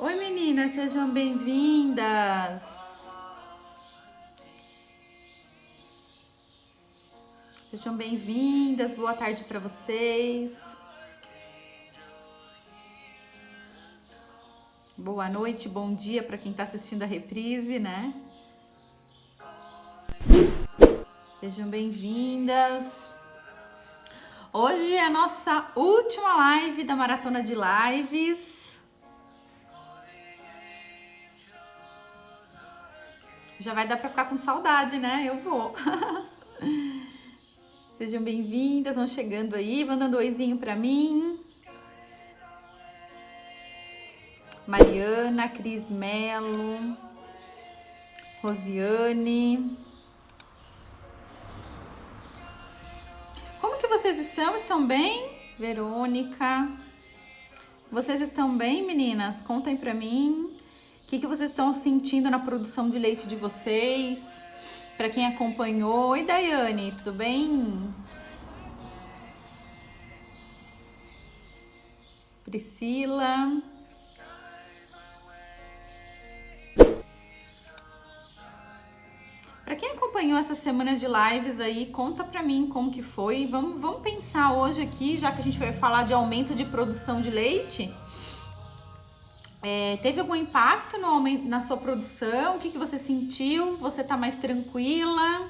Oi meninas, sejam bem-vindas. Sejam bem-vindas, boa tarde para vocês. Boa noite, bom dia para quem está assistindo a reprise, né? Sejam bem-vindas. Hoje é a nossa última live da Maratona de Lives. Já vai dar para ficar com saudade, né? Eu vou. Sejam bem-vindas, vão chegando aí, vão dando oizinho para mim. Mariana, Cris Melo, Rosiane. Como que vocês estão? Estão bem? Verônica. Vocês estão bem, meninas? Contem pra mim. O que vocês estão sentindo na produção de leite de vocês? Pra quem acompanhou. Oi, Daiane, tudo bem? Priscila. Para quem acompanhou essas semanas de lives aí, conta pra mim como que foi. Vamos pensar hoje aqui, já que a gente vai falar de aumento de produção de leite. Teve algum impacto no aumento, na sua produção? O que você sentiu? Você tá mais tranquila?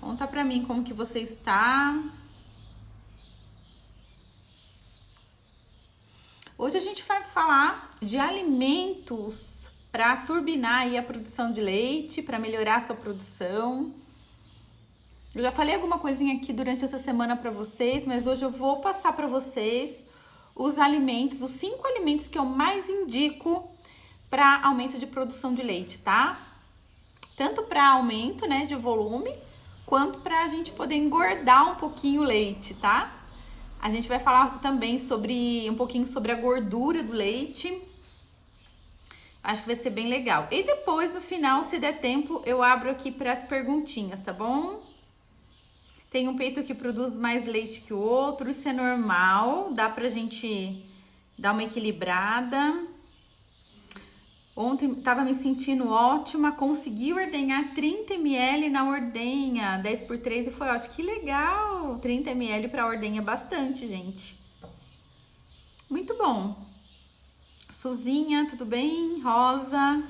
Conta pra mim como que você está. Hoje a gente vai falar de alimentos para turbinar aí a produção de leite, para melhorar a sua produção. Eu já falei alguma coisinha aqui durante essa semana para vocês, mas hoje eu vou passar para vocês os alimentos, os 5 alimentos que eu mais indico para aumento de produção de leite, tá? Tanto para aumento, né, de volume, quanto para a gente poder engordar um pouquinho o leite, tá? A gente vai falar também um pouquinho sobre a gordura do leite. Acho que vai ser bem legal. E depois, no final, se der tempo, eu abro aqui para as perguntinhas, tá bom? Tem um peito que produz mais leite que o outro, isso é normal, dá pra gente dar uma equilibrada. Ontem tava me sentindo ótima, consegui ordenhar 30 ml na ordenha, 10 por 3 e foi ótimo. Que legal! 30 ml para ordenha é bastante, gente. Muito bom. Suzinha, tudo bem? Rosa.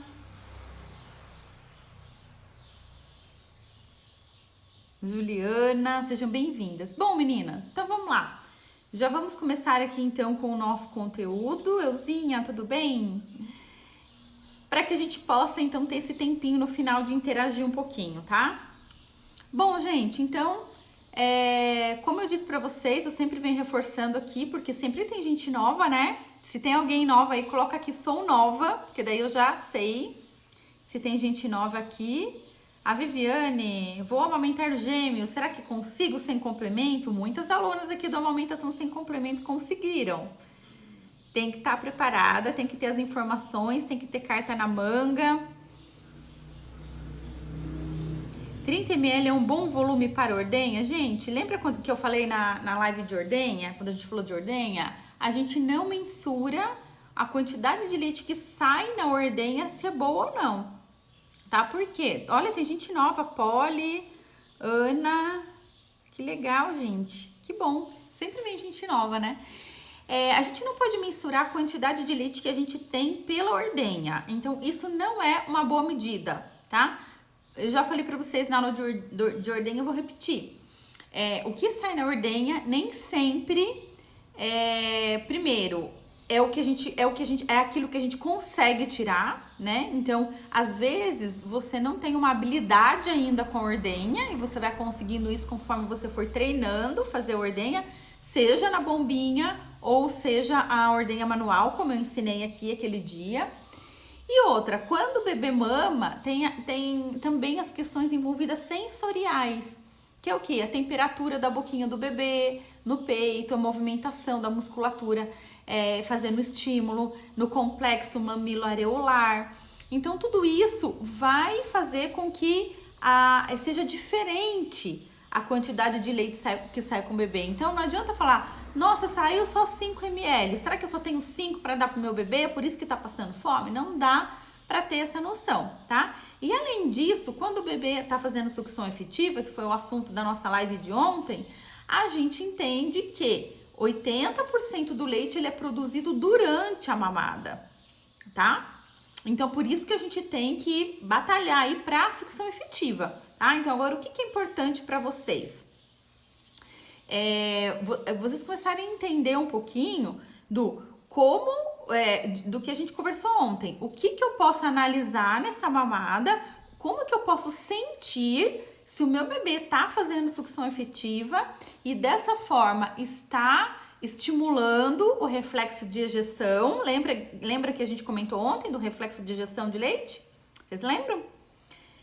Juliana, sejam bem-vindas. Bom, meninas, então vamos lá. Já vamos começar aqui então com o nosso conteúdo. Euzinha, tudo bem? Para que a gente possa, então, ter esse tempinho no final de interagir um pouquinho, tá? Bom, gente, então, como eu disse para vocês, eu sempre venho reforçando aqui, porque sempre tem gente nova, né? Se tem alguém nova aí, coloca aqui, sou nova, porque daí eu já sei se tem gente nova aqui. A Viviane, vou amamentar gêmeos, será que consigo sem complemento? Muitas alunas aqui do Amamentação Sem Complemento conseguiram. Tem que estar preparada, tem que ter as informações, tem que ter carta na manga. 30 ml é um bom volume para ordenha? Gente, lembra quando que eu falei na live de ordenha? Quando a gente falou de ordenha? A gente não mensura a quantidade de leite que sai na ordenha, se é boa ou não. Tá? Por quê? Olha, tem gente nova, Polly, Ana. Que legal, gente. Que bom. Sempre vem gente nova, né? A gente não pode mensurar a quantidade de leite que a gente tem pela ordenha. Então, isso não é uma boa medida, tá? Eu já falei pra vocês na aula de ordenha, eu vou repetir. O que sai na ordenha nem sempre primeiro, é aquilo que a gente consegue tirar, né? Então, às vezes, você não tem uma habilidade ainda com a ordenha e você vai conseguindo isso conforme você for treinando fazer a ordenha, seja na bombinha ou seja a ordenha manual, como eu ensinei aqui aquele dia. E outra, quando o bebê mama, tem também as questões envolvidas sensoriais, que é o quê? A temperatura da boquinha do bebê, no peito, a movimentação da musculatura fazendo estímulo, no complexo mamilo-areolar. Então, tudo isso vai fazer com que seja diferente a quantidade de leite que sai com o bebê. Então não adianta falar, nossa, saiu só 5 ml, será que eu só tenho 5 para dar pro meu bebê, é por isso que tá passando fome? Não dá para ter essa noção, tá? E além disso, quando o bebê tá fazendo sucção efetiva, que foi o assunto da nossa live de ontem, a gente entende que 80% do leite ele é produzido durante a mamada, tá? Então, por isso que a gente tem que batalhar aí para a sucção efetiva, tá? Então, agora, o que é importante para vocês? Vocês começarem a entender um pouquinho do como, do que a gente conversou ontem. O que eu posso analisar nessa mamada, como que eu posso sentir se o meu bebê tá fazendo sucção efetiva e dessa forma está estimulando o reflexo de ejeção. Lembra que a gente comentou ontem do reflexo de ejeção de leite? Vocês lembram?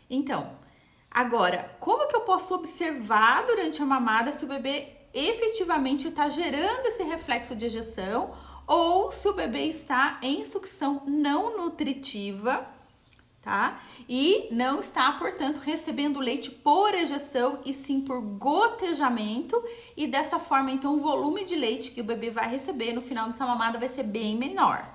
Então, agora, como que eu posso observar durante a mamada se o bebê efetivamente está gerando esse reflexo de ejeção ou se o bebê está em sucção não nutritiva, tá? E não está, portanto, recebendo leite por ejeção e sim por gotejamento, e dessa forma, então, o volume de leite que o bebê vai receber no final dessa mamada vai ser bem menor.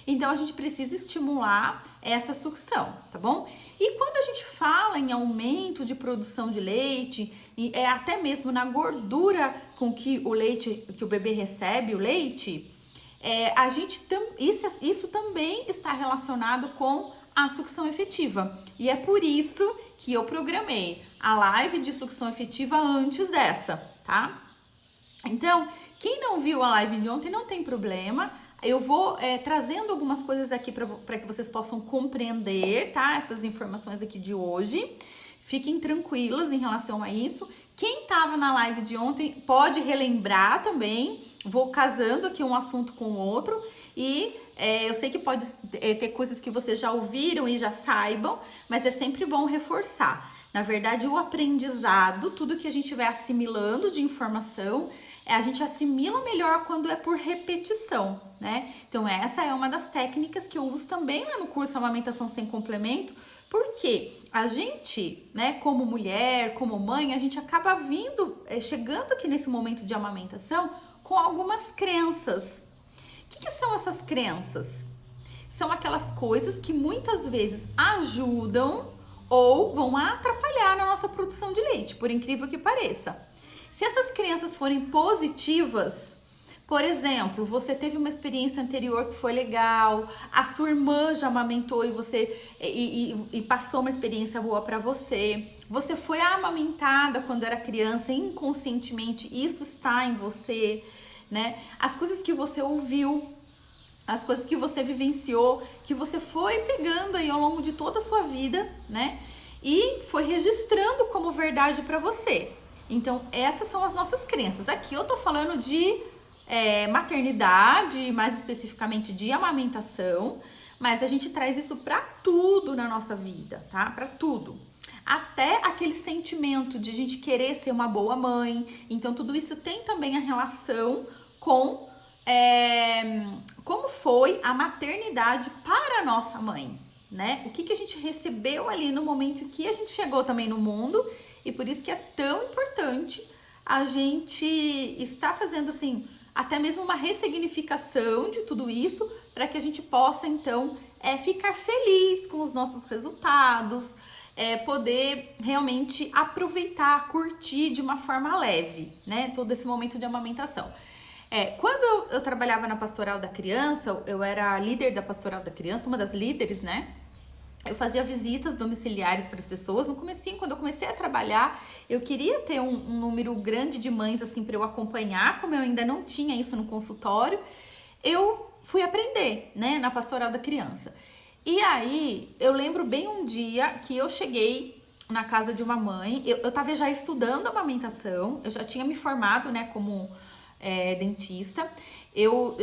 Então, a gente precisa estimular essa sucção, tá bom? E quando a gente fala em aumento de produção de leite, e até mesmo na gordura com que o leite, que o bebê recebe o leite, isso também está relacionado com a sucção efetiva. E é por isso que eu programei a live de sucção efetiva antes dessa, tá? Então, quem não viu a live de ontem não tem problema. Eu vou trazendo algumas coisas aqui para que vocês possam compreender, tá? Essas informações aqui de hoje. Fiquem tranquilas em relação a isso. Quem estava na live de ontem pode relembrar também. Vou casando aqui um assunto com o outro. E eu sei que pode ter coisas que vocês já ouviram e já saibam, mas é sempre bom reforçar. Na verdade, o aprendizado, tudo que a gente vai assimilando de informação, a gente assimila melhor quando é por repetição, né? Então, essa é uma das técnicas que eu uso também lá no curso Amamentação Sem Complemento, porque a gente, né, como mulher, como mãe, a gente acaba chegando aqui nesse momento de amamentação com algumas crenças. O que são essas crenças? São aquelas coisas que muitas vezes ajudam ou vão atrapalhar na nossa produção de leite, por incrível que pareça. Se essas crenças forem positivas, por exemplo, você teve uma experiência anterior que foi legal, a sua irmã já amamentou e você e passou uma experiência boa para você, você foi amamentada quando era criança, inconscientemente isso está em você, né? As coisas que você ouviu, as coisas que você vivenciou, que você foi pegando aí ao longo de toda a sua vida, né? E foi registrando como verdade para você. Então, essas são as nossas crenças. Aqui eu tô falando de maternidade, mais especificamente de amamentação, mas a gente traz isso para tudo na nossa vida, tá? Para tudo. Até aquele sentimento de a gente querer ser uma boa mãe. Então, tudo isso tem também a relação com como foi a maternidade para a nossa mãe, né? O que a gente recebeu ali no momento que a gente chegou também no mundo, e por isso que é tão importante a gente estar fazendo assim, até mesmo uma ressignificação de tudo isso, para que a gente possa então ficar feliz com os nossos resultados, poder realmente aproveitar, curtir de uma forma leve, né? Todo esse momento de amamentação. Quando eu trabalhava na Pastoral da Criança, eu era líder da Pastoral da Criança, uma das líderes, né? Eu fazia visitas domiciliares para pessoas. No comecinho, quando eu comecei a trabalhar, eu queria ter um número grande de mães, assim, para eu acompanhar. Como eu ainda não tinha isso no consultório, eu fui aprender, né, na Pastoral da Criança. E aí, eu lembro bem um dia que eu cheguei na casa de uma mãe, eu tava já estudando amamentação, eu já tinha me formado, né, como dentista. Eu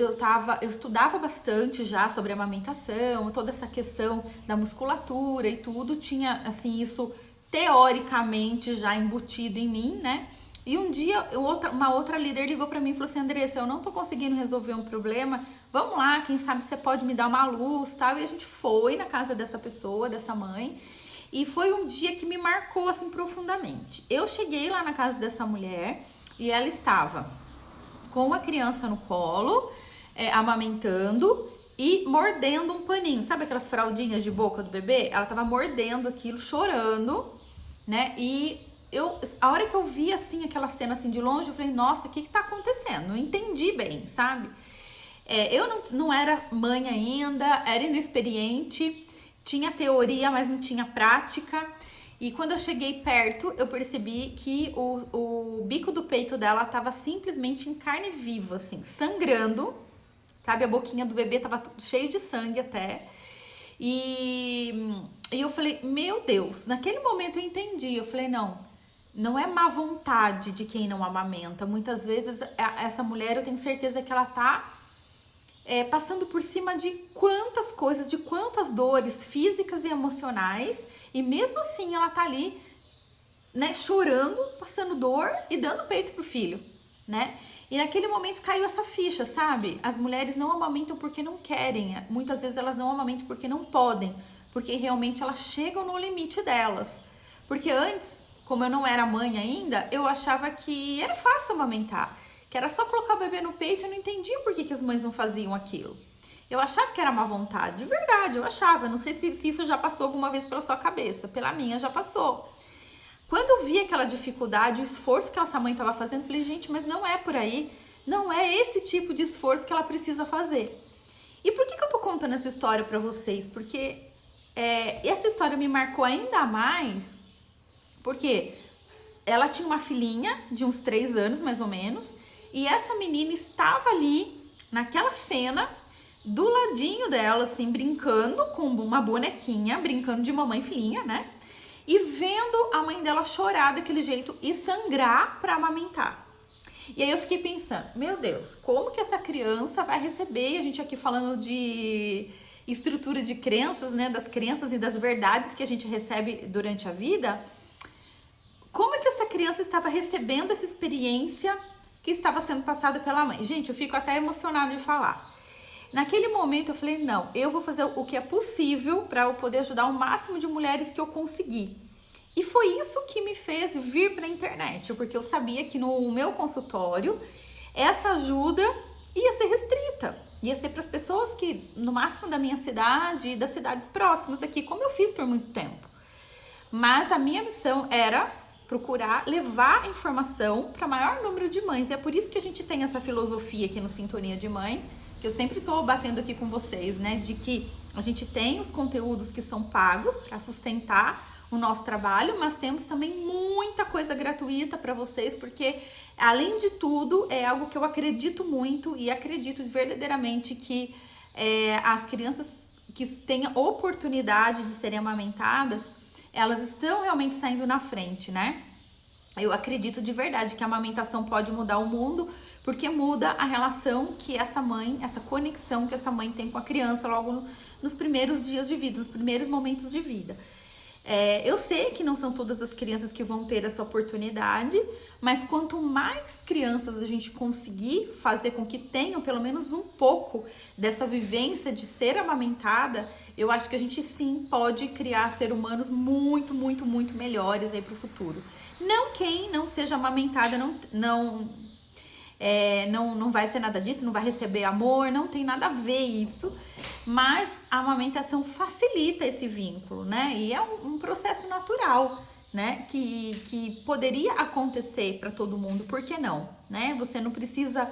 estudava bastante já sobre amamentação, toda essa questão da musculatura e tudo, tinha assim isso teoricamente já embutido em mim, né? E um dia uma outra líder ligou pra mim e falou assim: Andressa, eu não tô conseguindo resolver um problema, vamos lá, quem sabe você pode me dar uma luz, tal. E a gente foi na casa dessa pessoa, dessa mãe, E foi um dia que me marcou assim profundamente. Eu cheguei lá na casa dessa mulher e ela estava com a criança no colo, amamentando e mordendo um paninho. Sabe aquelas fraldinhas de boca do bebê? Ela tava mordendo aquilo, chorando, né? E a hora que eu vi assim aquela cena assim de longe, eu falei, nossa, o que tá acontecendo? Não entendi bem, sabe? Eu não era mãe ainda, era inexperiente, tinha teoria, mas não tinha prática. E quando eu cheguei perto, eu percebi que o bico do peito dela tava simplesmente em carne viva, assim, sangrando, sabe? A boquinha do bebê tava cheio de sangue até. E eu falei, meu Deus, naquele momento eu entendi. Eu falei, não é má vontade de quem não amamenta. Muitas vezes essa mulher, eu tenho certeza que ela tá passando por cima de quantas coisas, de quantas dores físicas e emocionais, e mesmo assim ela tá ali, né, chorando, passando dor e dando peito pro filho, né? E naquele momento caiu essa ficha, sabe? As mulheres não amamentam porque não querem, muitas vezes elas não amamentam porque não podem, porque realmente elas chegam no limite delas. Porque antes, como eu não era mãe ainda, eu achava que era fácil amamentar, que era só colocar o bebê no peito. Eu não entendia por que as mães não faziam aquilo. Eu achava que era má vontade, de verdade, eu achava. Não sei se isso já passou alguma vez pela sua cabeça, pela minha já passou. Quando eu vi aquela dificuldade, o esforço que essa mãe estava fazendo, eu falei, gente, mas não é por aí, não é esse tipo de esforço que ela precisa fazer. E por que eu tô contando essa história para vocês? Porque essa história me marcou ainda mais, porque ela tinha uma filhinha de uns 3 anos, mais ou menos, e essa menina estava ali, naquela cena, do ladinho dela, assim, brincando com uma bonequinha, brincando de mamãe e filhinha, né? E vendo a mãe dela chorar daquele jeito e sangrar para amamentar. E aí eu fiquei pensando, meu Deus, como que essa criança vai receber? E a gente aqui falando de estrutura de crenças, né? Das crenças e das verdades que a gente recebe durante a vida. Como é que essa criança estava recebendo essa experiência que estava sendo passada pela mãe? Gente, eu fico até emocionada de falar. Naquele momento eu falei, não, eu vou fazer o que é possível para eu poder ajudar o máximo de mulheres que eu conseguir. E foi isso que me fez vir para a internet, porque eu sabia que no meu consultório essa ajuda ia ser restrita, ia ser para as pessoas que, no máximo da minha cidade e das cidades próximas aqui, como eu fiz por muito tempo. Mas a minha missão era procurar levar informação para o maior número de mães. E é por isso que a gente tem essa filosofia aqui no Sintonia de Mãe, que eu sempre estou batendo aqui com vocês, né? De que a gente tem os conteúdos que são pagos para sustentar o nosso trabalho, mas temos também muita coisa gratuita para vocês, porque além de tudo é algo que eu acredito muito e acredito verdadeiramente que as crianças que têm a oportunidade de serem amamentadas, elas estão realmente saindo na frente, né? Eu acredito de verdade que a amamentação pode mudar o mundo, porque muda a relação que essa mãe, essa conexão que essa mãe tem com a criança logo nos primeiros dias de vida, nos primeiros momentos de vida. Eu sei que não são todas as crianças que vão ter essa oportunidade, mas quanto mais crianças a gente conseguir fazer com que tenham pelo menos um pouco dessa vivência de ser amamentada, eu acho que a gente sim pode criar seres humanos muito, muito, muito melhores aí para o futuro. Não quem não seja amamentada não vai ser nada disso, não vai receber amor, não tem nada a ver isso, mas a amamentação facilita esse vínculo, né? E é um processo natural, né? Que poderia acontecer para todo mundo, por que não? Né? Você não precisa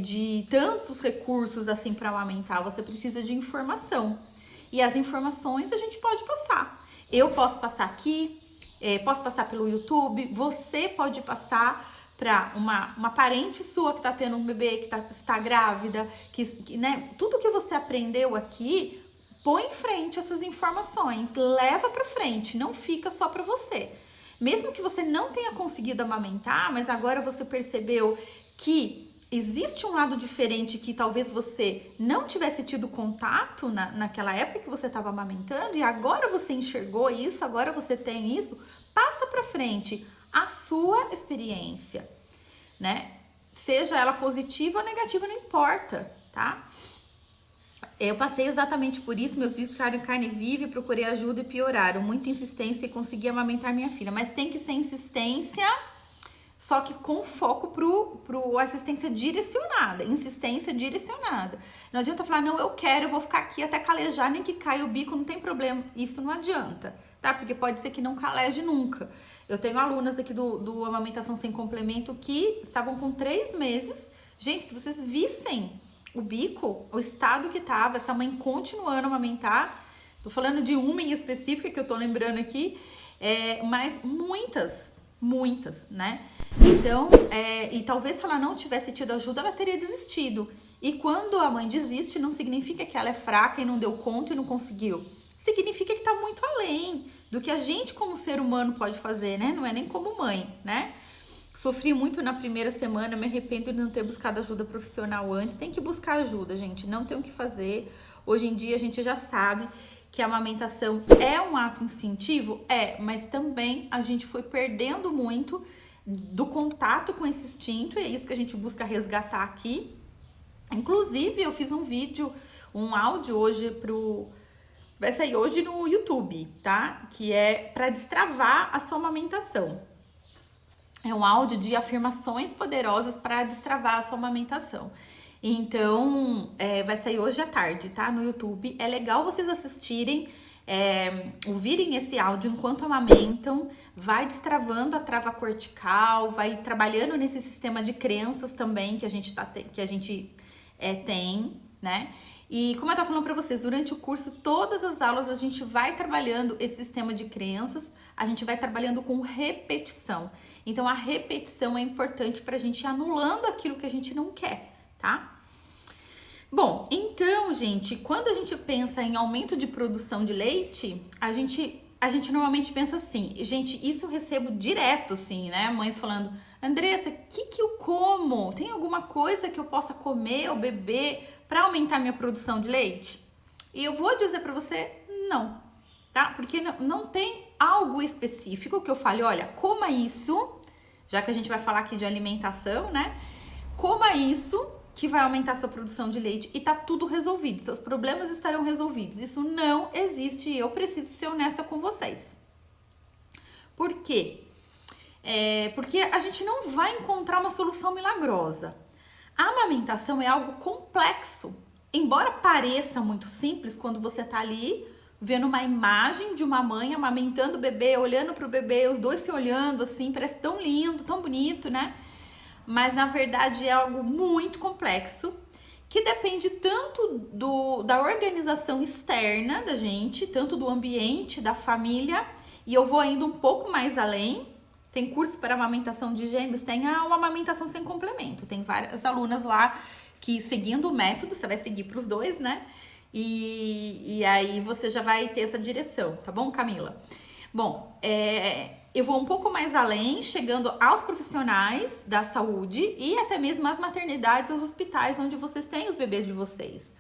de tantos recursos assim para amamentar, você precisa de informação. E as informações a gente pode passar. Eu posso passar aqui, posso passar pelo YouTube, você pode passar para uma parente sua que tá tendo um bebê, que está grávida, né? Tudo que você aprendeu aqui, põe em frente essas informações, leva para frente, não fica só para você. Mesmo que você não tenha conseguido amamentar, mas agora você percebeu que existe um lado diferente que talvez você não tivesse tido contato naquela época que você estava amamentando, e agora você enxergou isso, agora você tem isso, passa para frente a sua experiência, né? Seja ela positiva ou negativa, não importa, tá? Eu passei exatamente por isso, meus bicos ficaram em carne viva, procurei ajuda e pioraram. Muita insistência e consegui amamentar minha filha. Mas tem que ser insistência, só que com foco pro assistência direcionada, insistência direcionada. Não adianta falar, não, eu quero, eu vou ficar aqui até calejar, nem que caia o bico, não tem problema. Isso não adianta, tá? Porque pode ser que não caleje nunca. Eu tenho alunas aqui do Amamentação Sem Complemento que estavam com 3 meses. Gente, se vocês vissem o bico, o estado que tava, essa mãe continuando a amamentar, tô falando de uma em específica que eu tô lembrando aqui, mas muitas, né? Então, e talvez se ela não tivesse tido ajuda, ela teria desistido. E quando a mãe desiste, não significa que ela é fraca e não deu conta e não conseguiu. Significa que tá muito além do que a gente como ser humano pode fazer, né? Não é nem como mãe, né? Sofri muito na primeira semana, me arrependo de não ter buscado ajuda profissional antes. Tem que buscar ajuda, gente, não tem o que fazer. Hoje em dia a gente já sabe que a amamentação é um ato instintivo? Mas também a gente foi perdendo muito do contato com esse instinto, e é isso que a gente busca resgatar aqui. Inclusive, eu fiz um vídeo, um áudio hoje vai sair hoje no YouTube, tá? Que é para destravar a sua amamentação. É um áudio de afirmações poderosas para destravar a sua amamentação. Então, vai sair hoje à tarde, tá? No YouTube. É legal vocês assistirem, ouvirem esse áudio enquanto amamentam. Vai destravando a trava cortical, vai trabalhando nesse sistema de crenças também que a gente tem, né? E como eu tava falando para vocês, durante o curso, todas as aulas a gente vai trabalhando esse sistema de crenças, a gente vai trabalhando com repetição. Então, a repetição é importante pra gente ir anulando aquilo que a gente não quer, tá? Bom, então, gente, quando a gente pensa em aumento de produção de leite, a gente normalmente pensa assim, gente, isso eu recebo direto, assim, né? Mães falando, Andressa, o que eu como? Tem alguma coisa que eu possa comer ou beber para aumentar minha produção de leite? E eu vou dizer para você, não, tá? Porque não tem algo específico que eu fale, olha, coma isso, já que a gente vai falar aqui de alimentação, né? Coma isso que vai aumentar sua produção de leite e tá tudo resolvido, seus problemas estarão resolvidos. Isso não existe e eu preciso ser honesta com vocês. Por quê? Porque a gente não vai encontrar uma solução milagrosa. A amamentação é algo complexo. Embora pareça muito simples quando você tá ali vendo uma imagem de uma mãe amamentando o bebê, olhando pro bebê, os dois se olhando assim, parece tão lindo, tão bonito, né? Mas na verdade é algo muito complexo, que depende tanto da organização externa da gente, tanto do ambiente, da família, e eu vou ainda um pouco mais além. Tem curso para amamentação de gêmeos, tem uma amamentação sem complemento. Tem várias alunas lá que, seguindo o método, você vai seguir para os dois, né? E aí você já vai ter essa direção, tá bom, Camila? Bom, eu vou um pouco mais além, chegando aos profissionais da saúde e até mesmo às maternidades, aos hospitais onde vocês têm os bebês de vocês.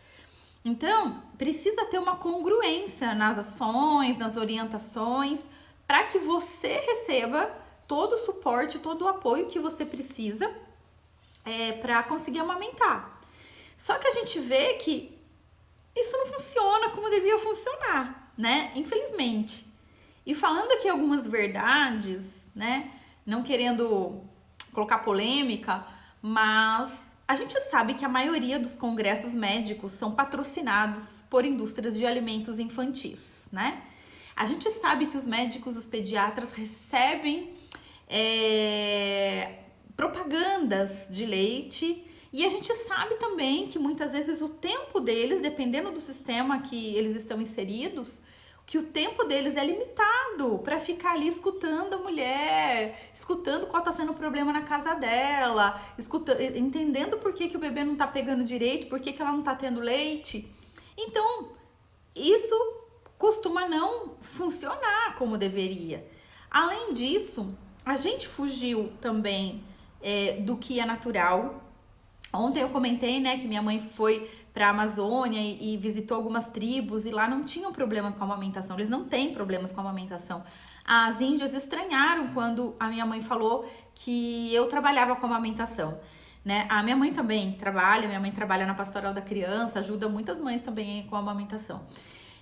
Então, precisa ter uma congruência nas ações, nas orientações, para que você receba todo o suporte, todo o apoio que você precisa para conseguir amamentar. Só que a gente vê que isso não funciona como devia funcionar, né? Infelizmente. E falando aqui algumas verdades, né? Não querendo colocar polêmica, mas a gente sabe que a maioria dos congressos médicos são patrocinados por indústrias de alimentos infantis, né? A gente sabe que os médicos, os pediatras recebem propagandas de leite, e a gente sabe também que muitas vezes o tempo deles, dependendo do sistema que eles estão inseridos, que o tempo deles é limitado para ficar ali escutando a mulher, escutando qual tá sendo o problema na casa dela, entendendo por que o bebê não tá pegando direito, por que ela não tá tendo leite. Então, isso costuma não funcionar como deveria. Além disso, a gente fugiu também do que é natural. Ontem eu comentei, né, que minha mãe foi para a Amazônia e visitou algumas tribos e lá não tinham problemas com a amamentação. Eles não têm problemas com a amamentação. As índias estranharam quando a minha mãe falou que eu trabalhava com a amamentação. né? A minha mãe também trabalha, minha mãe trabalha na pastoral da criança, ajuda muitas mães também com a amamentação.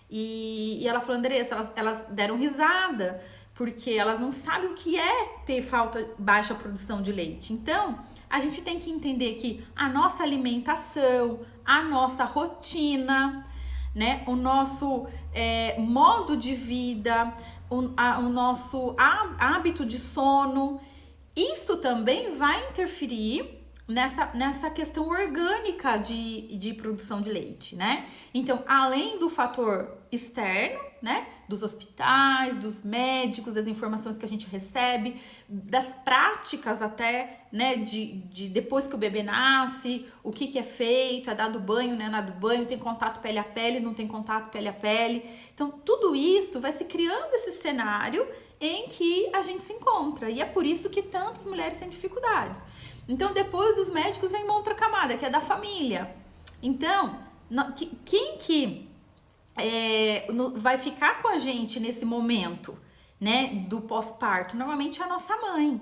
E ela falou, Andressa, elas deram risada, porque elas não sabem o que é ter baixa produção de leite. Então, a gente tem que entender que a nossa alimentação, a nossa rotina, né, o nosso modo de vida, o nosso hábito de sono, isso também vai interferir nessa questão orgânica de produção de leite, né? Então, além do fator externo, né? Dos hospitais, dos médicos, das informações que a gente recebe, das práticas até, né? De depois que o bebê nasce, o que é feito, é dado banho, não é dado banho, tem contato pele a pele, não tem contato pele a pele. Então, tudo isso vai se criando esse cenário em que a gente se encontra. E é por isso que tantas mulheres têm dificuldades. Então, depois dos médicos vem uma outra camada, que é da família. Então, quem que vai ficar com a gente nesse momento, né, do pós-parto? Normalmente é a nossa mãe.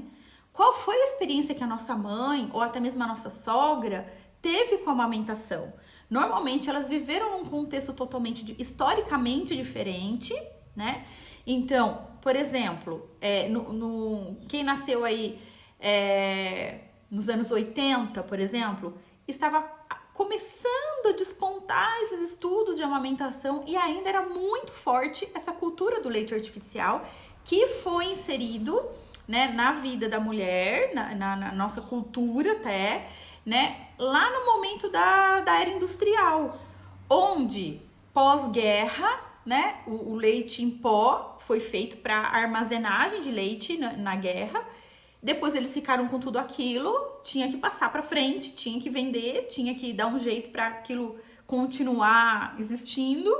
Qual foi a experiência que a nossa mãe, ou até mesmo a nossa sogra, teve com a amamentação? Normalmente, elas viveram num contexto totalmente, historicamente diferente, né? Então, por exemplo, quem nasceu aí nos anos 80, por exemplo, estava começando a despontar esses estudos de amamentação e ainda era muito forte essa cultura do leite artificial que foi inserido, né, na vida da mulher, na nossa cultura até, né, lá no momento da era industrial, onde pós-guerra, né, o leite em pó foi feito para armazenagem de leite na guerra. Depois eles ficaram com tudo aquilo, tinha que passar para frente, tinha que vender, tinha que dar um jeito para aquilo continuar existindo.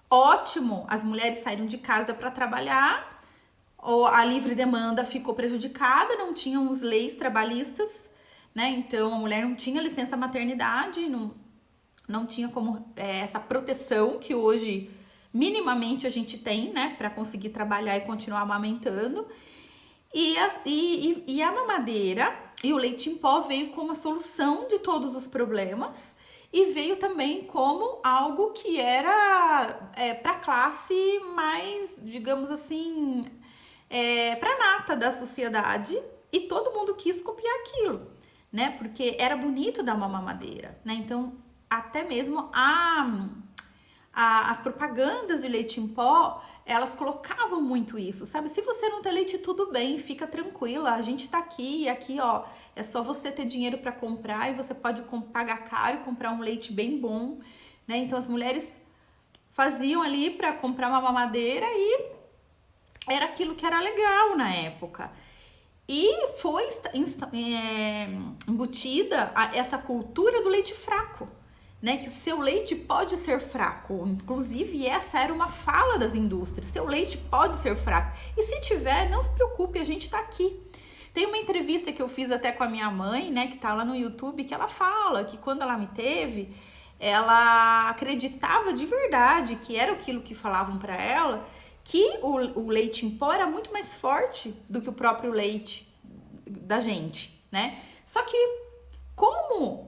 Ótimo, as mulheres saíram de casa para trabalhar, ou a livre demanda ficou prejudicada, não tinham os leis trabalhistas, né? Então a mulher não tinha licença maternidade, não tinha como essa proteção que hoje minimamente a gente tem, né, para conseguir trabalhar e continuar amamentando. E a mamadeira e o leite em pó veio como a solução de todos os problemas e veio também como algo que era para a classe mais, digamos assim, para nata da sociedade, e todo mundo quis copiar aquilo, né? Porque era bonito dar uma mamadeira, né? Então, até mesmo as propagandas de leite em pó, elas colocavam muito isso, sabe? Se você não tem leite, tudo bem, fica tranquila, a gente tá aqui, e aqui, ó, é só você ter dinheiro para comprar e você pode pagar caro e comprar um leite bem bom, né? Então as mulheres faziam ali para comprar uma mamadeira e era aquilo que era legal na época. E foi embutida essa cultura do leite fraco, né, que o seu leite pode ser fraco. Inclusive, essa era uma fala das indústrias. Seu leite pode ser fraco. E se tiver, não se preocupe, a gente tá aqui. Tem uma entrevista que eu fiz até com a minha mãe, né, que tá lá no YouTube, que ela fala que quando ela me teve, ela acreditava de verdade que era aquilo que falavam para ela, que o leite em pó era muito mais forte do que o próprio leite da gente, né? Só que como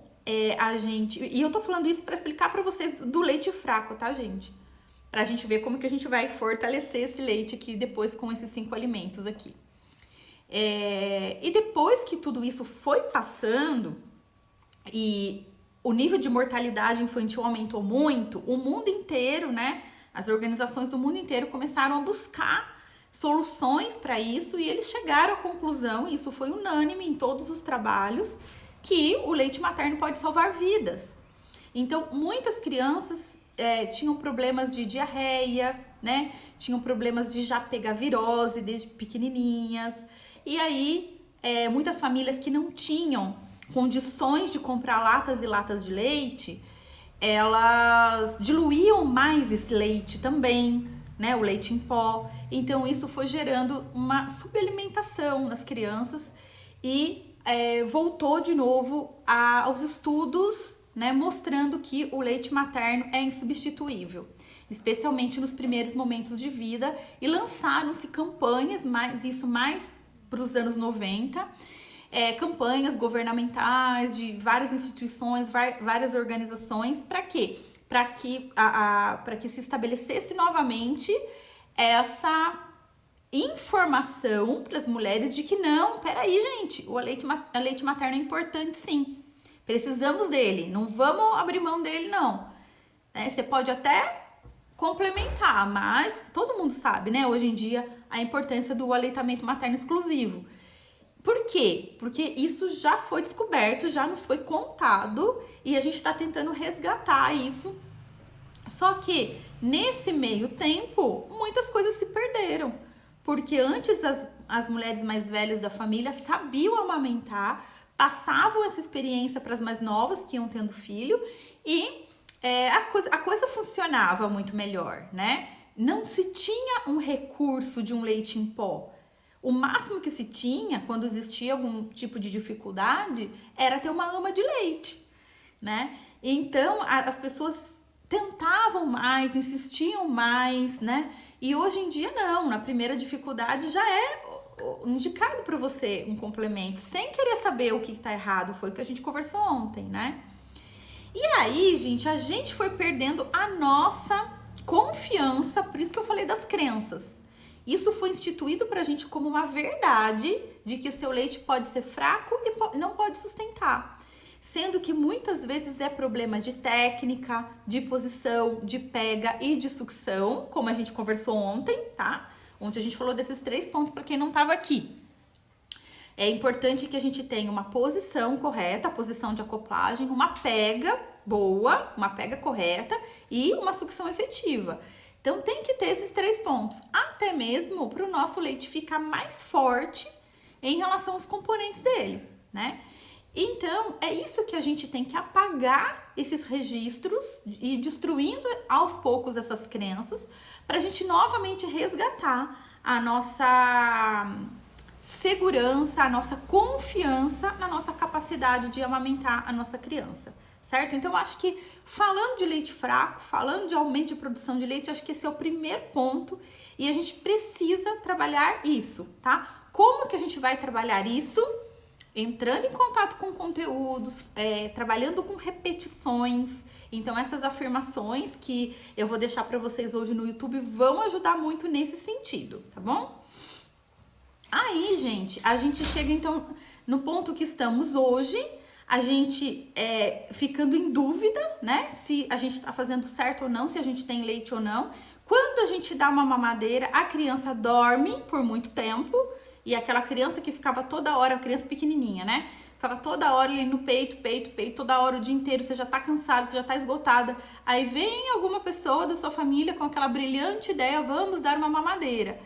a gente... E eu tô falando isso para explicar para vocês do leite fraco, tá, gente? Pra gente ver como que a gente vai fortalecer esse leite aqui depois com esses 5 alimentos aqui. E depois que tudo isso foi passando e o nível de mortalidade infantil aumentou muito, o mundo inteiro, né? As organizações do mundo inteiro começaram a buscar soluções para isso e eles chegaram à conclusão, e isso foi unânime em todos os trabalhos, que o leite materno pode salvar vidas. Então, muitas crianças tinham problemas de diarreia, né? Tinham problemas de já pegar virose desde pequenininhas. E aí, muitas famílias que não tinham condições de comprar latas e latas de leite, elas diluíam mais esse leite também, né? O leite em pó. Então, isso foi gerando uma subalimentação nas crianças e voltou de novo aos estudos, né, mostrando que o leite materno é insubstituível, especialmente nos primeiros momentos de vida, e lançaram-se campanhas, mais para os anos 90, campanhas governamentais de várias instituições, várias organizações, para quê? Para que se estabelecesse novamente essa informação para as mulheres de que não, peraí, gente, a leite materno é importante sim. Precisamos dele, não vamos abrir mão dele, não. Você pode até complementar, mas todo mundo sabe, né, hoje em dia, a importância do aleitamento materno exclusivo. Por quê? Porque isso já foi descoberto, já nos foi contado e a gente está tentando resgatar isso. Só que nesse meio tempo, muitas coisas se perderam. Porque antes as mulheres mais velhas da família sabiam amamentar, passavam essa experiência para as mais novas que iam tendo filho e a coisa funcionava muito melhor, né? Não se tinha um recurso de um leite em pó. O máximo que se tinha, quando existia algum tipo de dificuldade, era ter uma ama de leite, né? Então, as pessoas tentavam mais, insistiam mais, né? E hoje em dia não, na primeira dificuldade já é indicado para você um complemento, sem querer saber o que tá errado, foi o que a gente conversou ontem, né? E aí, gente, a gente foi perdendo a nossa confiança, por isso que eu falei das crenças. Isso foi instituído pra gente como uma verdade de que o seu leite pode ser fraco e não pode sustentar. Sendo que muitas vezes é problema de técnica, de posição, de pega e de sucção, como a gente conversou ontem, tá? Ontem a gente falou desses 3 pontos para quem não estava aqui. É importante que a gente tenha uma posição correta, a posição de acoplagem, uma pega boa, uma pega correta e uma sucção efetiva. Então tem que ter esses 3 pontos, até mesmo para o nosso leite ficar mais forte em relação aos componentes dele, né? Então, é isso que a gente tem que apagar esses registros e destruindo aos poucos essas crenças para a gente novamente resgatar a nossa segurança, a nossa confiança na nossa capacidade de amamentar a nossa criança, certo? Então, eu acho que falando de leite fraco, falando de aumento de produção de leite, acho que esse é o primeiro ponto e a gente precisa trabalhar isso, tá? Como que a gente vai trabalhar isso? Entrando em contato com conteúdos, trabalhando com repetições. Então, essas afirmações que eu vou deixar para vocês hoje no YouTube vão ajudar muito nesse sentido, tá bom? Aí, gente, a gente chega então no ponto que estamos hoje, a gente ficando em dúvida, né? Se a gente tá fazendo certo ou não, se a gente tem leite ou não. Quando a gente dá uma mamadeira, a criança dorme por muito tempo. E aquela criança que ficava toda hora, a criança pequenininha, né? Ficava toda hora ali no peito, toda hora o dia inteiro, você já tá cansada, você já tá esgotada. Aí vem alguma pessoa da sua família com aquela brilhante ideia, vamos dar uma mamadeira,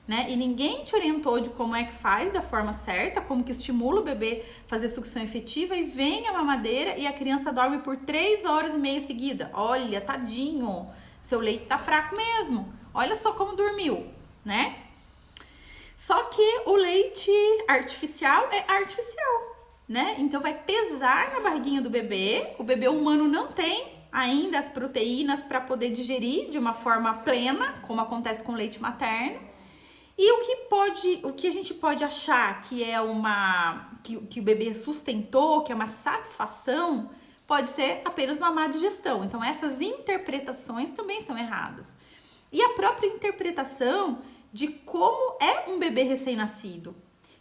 né? E ninguém te orientou de como é que faz da forma certa, como que estimula o bebê a fazer sucção efetiva e vem a mamadeira e a criança dorme por 3 horas e meia seguida. Olha, tadinho, seu leite tá fraco mesmo. Olha só como dormiu, né? Só que o leite artificial é artificial, né? Então vai pesar na barriguinha do bebê. O bebê humano não tem ainda as proteínas para poder digerir de uma forma plena, como acontece com o leite materno. E o que a gente pode achar que é que o bebê sustentou, que é uma satisfação, pode ser apenas uma má digestão. Então essas interpretações também são erradas. E a própria interpretação de como é um bebê recém-nascido,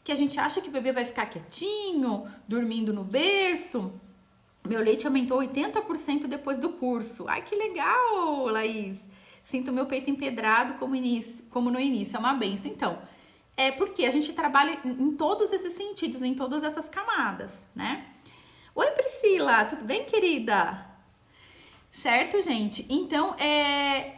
que a gente acha que o bebê vai ficar quietinho, dormindo no berço. Meu leite aumentou 80% depois do curso. Ai, que legal, Laís! Sinto meu peito empedrado como no início, é uma benção. Então, é porque a gente trabalha em todos esses sentidos, em todas essas camadas, né? Oi, Priscila, tudo bem, querida? Certo, gente? Então,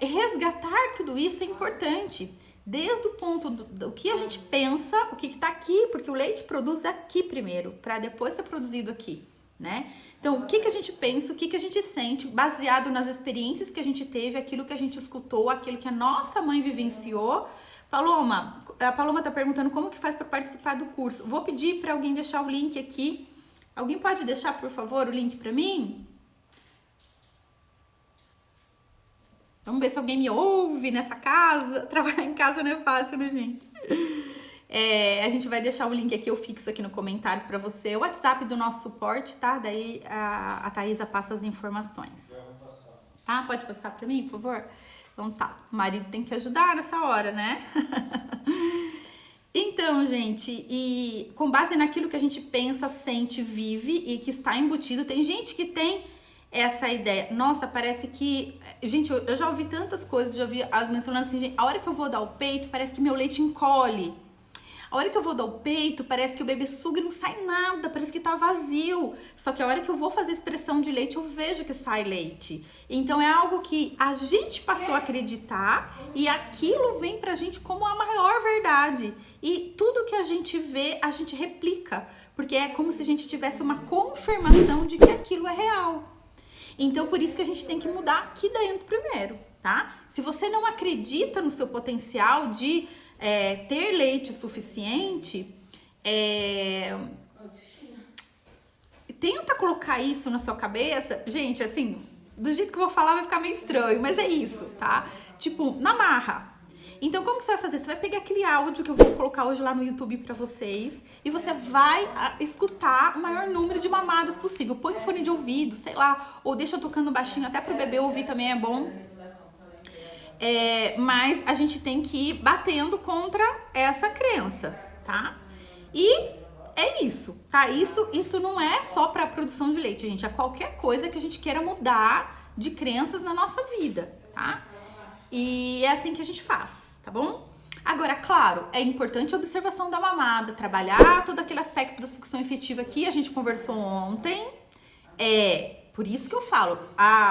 resgatar tudo isso é importante. Desde o ponto do que a gente pensa, o que está aqui, porque o leite produz aqui primeiro, para depois ser produzido aqui, né? Então, o que a gente pensa, o que a gente sente, baseado nas experiências que a gente teve, aquilo que a gente escutou, aquilo que a nossa mãe vivenciou. A Paloma tá perguntando como que faz para participar do curso. Vou pedir para alguém deixar o link aqui. Alguém pode deixar, por favor, o link para mim? Vamos ver se alguém me ouve nessa casa. Trabalhar em casa não é fácil, né, gente? A gente vai deixar o link aqui, eu fixo aqui no comentários pra você. O WhatsApp do nosso suporte, tá? Daí a Thaisa passa as informações. Tá? Pode passar pra mim, por favor? Então tá. O marido tem que ajudar nessa hora, né? Então, gente, e com base naquilo que a gente pensa, sente, vive e que está embutido, tem gente que tem essa ideia. Nossa, parece que... Gente, eu já ouvi tantas coisas, já ouvi as mencionando assim, gente, a hora que eu vou dar o peito, parece que meu leite encolhe. A hora que eu vou dar o peito, parece que o bebê suga e não sai nada, parece que tá vazio. Só que a hora que eu vou fazer expressão de leite, eu vejo que sai leite. Então é algo que a gente passou a acreditar e aquilo vem pra gente como a maior verdade. E tudo que a gente vê, a gente replica, porque é como se a gente tivesse uma confirmação de que aquilo é real. Então por isso que a gente tem que mudar aqui dentro primeiro, tá? Se você não acredita no seu potencial de ter leite suficiente, tenta colocar isso na sua cabeça. Gente, assim, do jeito que eu vou falar vai ficar meio estranho, mas é isso, tá? Tipo, na marra. Então, como que você vai fazer? Você vai pegar aquele áudio que eu vou colocar hoje lá no YouTube pra vocês e você vai escutar o maior número de mamadas possível. Põe o fone de ouvido, sei lá, ou deixa tocando baixinho até pro bebê ouvir também é bom. Mas a gente tem que ir batendo contra essa crença, tá? E é isso, tá? Isso não é só para produção de leite, gente. É qualquer coisa que a gente queira mudar de crenças na nossa vida, tá? E é assim que a gente faz, tá bom? Agora, claro, é importante a observação da mamada, trabalhar todo aquele aspecto da sucção efetiva que a gente conversou ontem. Por isso que eu falo,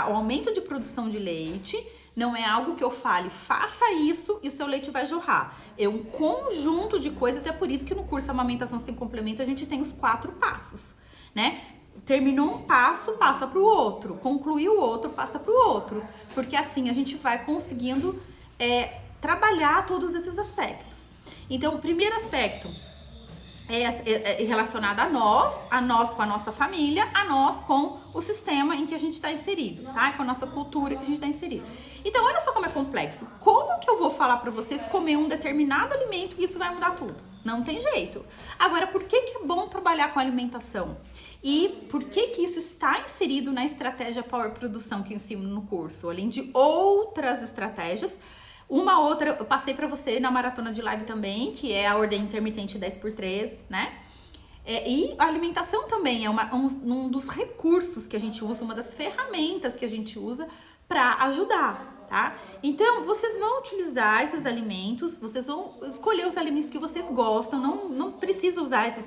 o aumento de produção de leite não é algo que eu fale, faça isso e o seu leite vai jorrar. É um conjunto de coisas, é por isso que no curso Amamentação Sem Complemento a gente tem os 4 passos, né? Terminou um passo, passa para o outro. Concluiu o outro, passa para o outro. Porque assim a gente vai conseguindo trabalhar todos esses aspectos. Então, o primeiro aspecto é relacionado a nós com a nossa família, a nós com o sistema em que a gente está inserido, tá? Com a nossa cultura que a gente está inserido. Então, olha só como é complexo. Como que eu vou falar para vocês comer um determinado alimento e isso vai mudar tudo? Não tem jeito. Agora, por que é bom trabalhar com alimentação? E por que isso está inserido na estratégia Power Produção que eu ensino no curso? Além de outras estratégias, uma outra eu passei para você na maratona de live também, que é a ordem intermitente 10x3, né? E a alimentação também é um dos recursos que a gente usa, uma das ferramentas que a gente usa para ajudar, tá? Então, vocês vão utilizar esses alimentos, vocês vão escolher os alimentos que vocês gostam, não precisa usar esses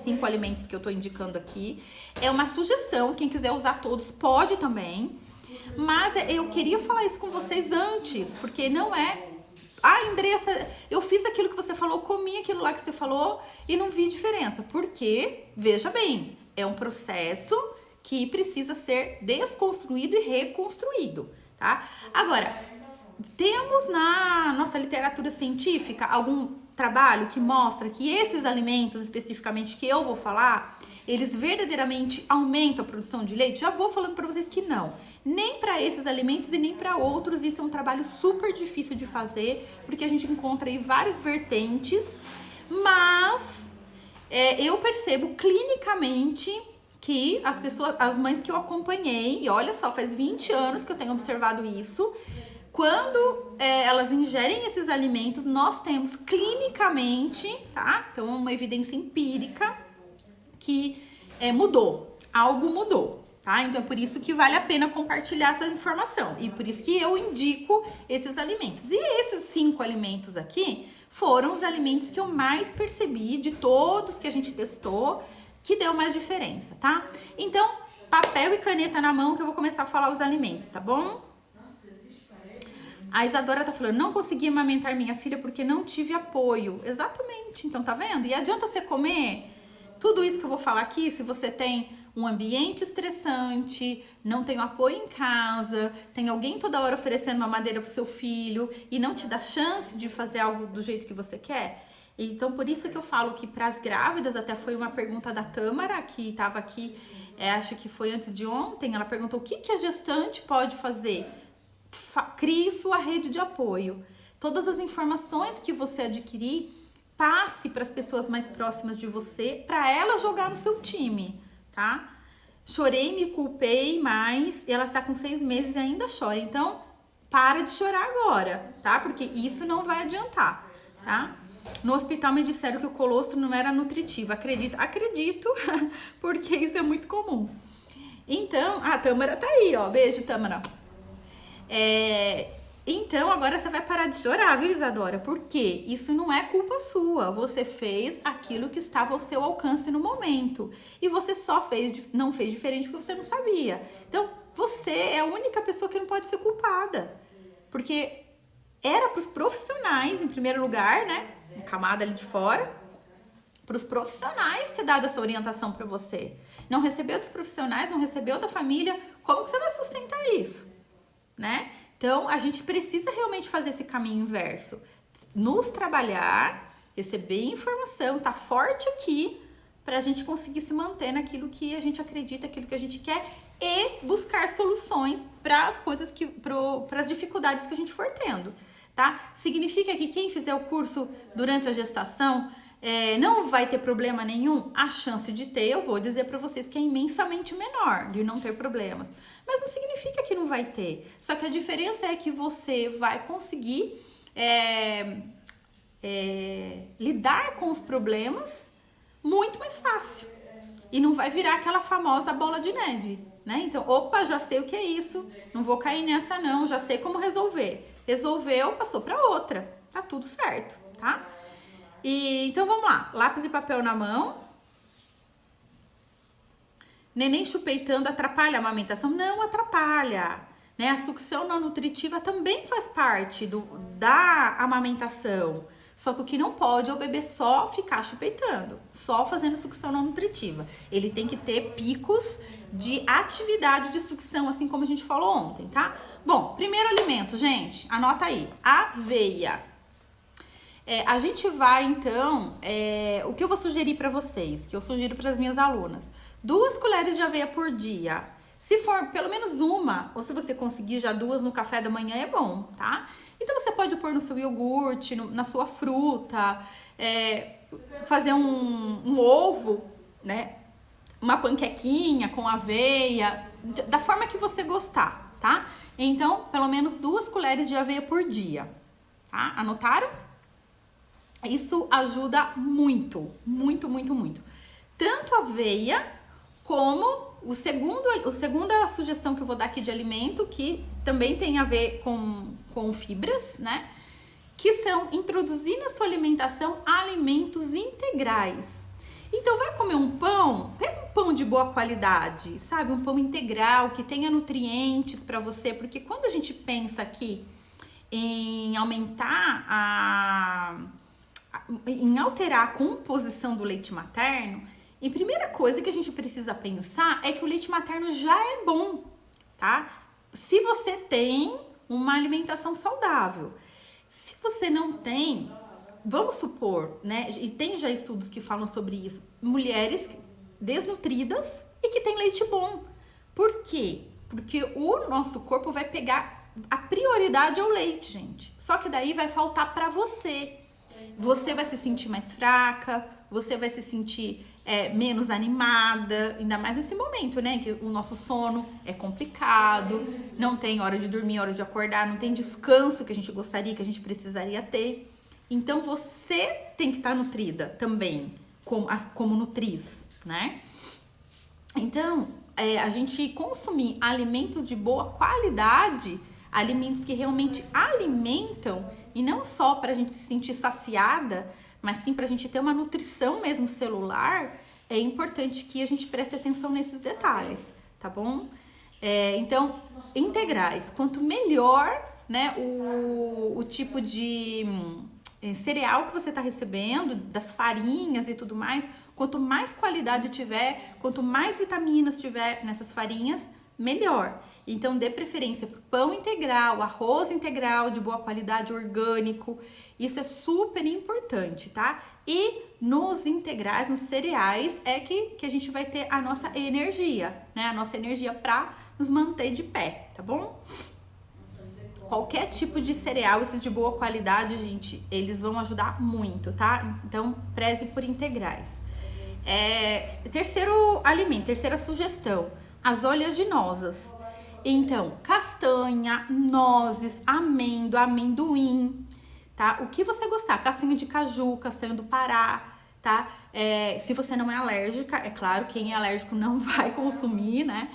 cinco alimentos que eu tô indicando aqui. É uma sugestão, quem quiser usar todos pode também. Mas eu queria falar isso com vocês antes, porque não é... Andressa, eu fiz aquilo que você falou, comi aquilo lá que você falou e não vi diferença. Porque, veja bem, é um processo que precisa ser desconstruído e reconstruído, tá? Agora, temos na nossa literatura científica algum trabalho que mostra que esses alimentos, especificamente que eu vou falar, eles verdadeiramente aumentam a produção de leite? Já vou falando para vocês que não. Nem para esses alimentos e nem para outros. Isso é um trabalho super difícil de fazer, porque a gente encontra aí várias vertentes, mas eu percebo clinicamente que as mães que eu acompanhei, e olha só, faz 20 anos que eu tenho observado isso, quando elas ingerem esses alimentos, nós temos clinicamente, tá? Então, uma evidência empírica que algo mudou, tá? Então, é por isso que vale a pena compartilhar essa informação e por isso que eu indico esses alimentos. E esses 5 alimentos aqui foram os alimentos que eu mais percebi de todos que a gente testou, que deu mais diferença, tá? Então, papel e caneta na mão que eu vou começar a falar os alimentos, tá bom? A Isadora tá falando, não consegui amamentar minha filha porque não tive apoio. Exatamente, então tá vendo? E adianta você comer tudo isso que eu vou falar aqui se você tem um ambiente estressante, não tem apoio em casa, tem alguém toda hora oferecendo mamadeira pro seu filho e não te dá chance de fazer algo do jeito que você quer. Então, por isso que eu falo que para as grávidas, até foi uma pergunta da Tâmara, que estava aqui, acho que foi antes de ontem, ela perguntou o que a gestante pode fazer. Crie sua rede de apoio. Todas as informações que você adquirir passe para as pessoas mais próximas de você, para ela jogar no seu time, tá? Chorei, me culpei, mas ela está com 6 meses e ainda chora. Então, para de chorar agora, tá? Porque isso não vai adiantar, tá? No hospital me disseram que o colostro não era nutritivo. Acredito, porque isso é muito comum. Então, a Tâmara tá aí, ó. Beijo, Tâmara. Então, agora você vai parar de chorar, viu, Isadora? Porque isso não é culpa sua. Você fez aquilo que estava ao seu alcance no momento. E você não fez diferente porque você não sabia. Então, você é a única pessoa que não pode ser culpada. Porque era para os profissionais, em primeiro lugar, né? Camada ali de fora. Para os profissionais ter dado essa orientação para você. Não recebeu dos profissionais, não recebeu da família. Como que você vai sustentar isso? Né? Então, a gente precisa realmente fazer esse caminho inverso. Nos trabalhar, receber informação, tá forte aqui, para a gente conseguir se manter naquilo que a gente acredita, aquilo que a gente quer e buscar soluções para as coisas para as dificuldades que a gente for tendo, tá? Significa que quem fizer o curso durante a gestação não vai ter problema nenhum? A chance de ter, eu vou dizer para vocês que é imensamente menor de não ter problemas. Mas não significa que não vai ter. Só que a diferença é que você vai conseguir lidar com os problemas muito mais fácil. E não vai virar aquela famosa bola de neve, né? Então, opa, já sei o que é isso, não vou cair nessa não, já sei como resolver. Resolveu, passou para outra. Tá tudo certo, tá? Então vamos lá, lápis e papel na mão. Neném chupeitando atrapalha a amamentação? Não atrapalha, né? A sucção não nutritiva também faz parte da amamentação. Só que o que não pode é o bebê só ficar chupeitando, só fazendo sucção não nutritiva. Ele tem que ter picos de atividade de sucção, assim como a gente falou ontem, tá? Bom, primeiro alimento, gente, anota aí, aveia. A gente vai, então, o que eu vou sugerir para vocês, que eu sugiro para as minhas alunas, 2 colheres de aveia por dia. Se for pelo menos uma, ou se você conseguir já 2 no café da manhã, é bom, tá? Então, você pode pôr no seu iogurte, na sua fruta, fazer um ovo, né? Uma panquequinha com aveia, da forma que você gostar, tá? Então, pelo menos 2 colheres de aveia por dia, tá? Anotaram? Isso ajuda muito, muito, muito, muito. Tanto a aveia como segunda sugestão que eu vou dar aqui de alimento, que também tem a ver com fibras, né? Que são introduzir na sua alimentação alimentos integrais. Então, vai comer um pão, pega um pão de boa qualidade, sabe? Um pão integral, que tenha nutrientes para você, porque quando a gente pensa aqui em em alterar a composição do leite materno, a primeira coisa que a gente precisa pensar é que o leite materno já é bom, tá? Se você tem uma alimentação saudável. Se você não tem, vamos supor, né? E tem já estudos que falam sobre isso, mulheres desnutridas e que têm leite bom. Por quê? Porque o nosso corpo vai pegar a prioridade ao leite, gente. Só que daí vai faltar para você. Você vai se sentir mais fraca, você vai se sentir menos animada, ainda mais nesse momento, né? Que o nosso sono é complicado, não tem hora de dormir, hora de acordar, não tem descanso que a gente gostaria, que a gente precisaria ter. Então, você tem que estar nutrida também, como nutriz, né? Então, a gente consumir alimentos de boa qualidade, alimentos que realmente alimentam, e não só para a gente se sentir saciada, mas sim para a gente ter uma nutrição mesmo celular, é importante que a gente preste atenção nesses detalhes, tá bom? Então, integrais, quanto melhor, né, o tipo de cereal que você está recebendo, das farinhas e tudo mais, quanto mais qualidade tiver, quanto mais vitaminas tiver nessas farinhas, melhor. Então, dê preferência para pão integral, arroz integral de boa qualidade, orgânico. Isso é super importante, tá? E nos integrais, nos cereais, é que a gente vai ter a nossa energia, né? A nossa energia para nos manter de pé, tá bom? qualquer tipo de cereal, esses de boa qualidade, gente, eles vão ajudar muito, tá? Então, preze por integrais. Terceiro alimento, terceira sugestão, as oleaginosas. Então, castanha, nozes, amêndoa, amendoim, tá? O que você gostar, castanha de caju, castanha do Pará, tá? Se você não é alérgica, é claro, quem é alérgico não vai consumir, né?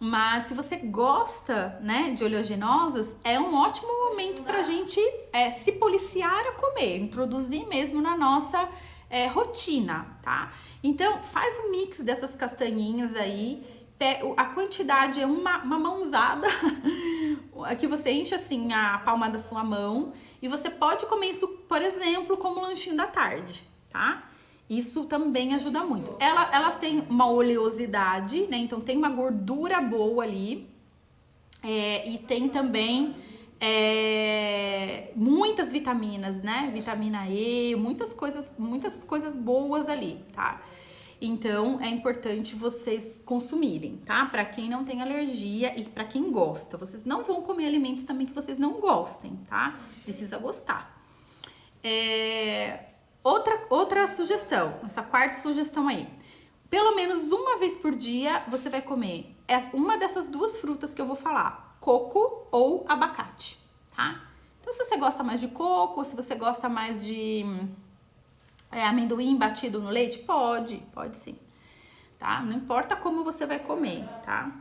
Mas se você gosta, né, de oleaginosas, é um ótimo momento pra gente se policiar a comer, introduzir mesmo na nossa rotina, tá? Então, faz um mix dessas castanhinhas aí, a quantidade é uma mãozada, que você enche assim a palma da sua mão, e você pode comer isso, por exemplo, como lanchinho da tarde, tá? Isso também ajuda muito. Elas têm uma oleosidade, né? Então tem uma gordura boa ali. E tem também muitas vitaminas, né? Vitamina E, muitas coisas boas ali, tá? Então é importante vocês consumirem, tá? Pra quem não tem alergia e pra quem gosta. Vocês não vão comer alimentos também que vocês não gostem, tá? Precisa gostar. Outra sugestão, essa quarta sugestão aí. Pelo menos uma vez por dia você vai comer uma dessas duas frutas que eu vou falar, coco ou abacate, tá? Então, se você gosta mais de coco, se você gosta mais de amendoim batido no leite, pode sim, tá? Não importa como você vai comer, tá?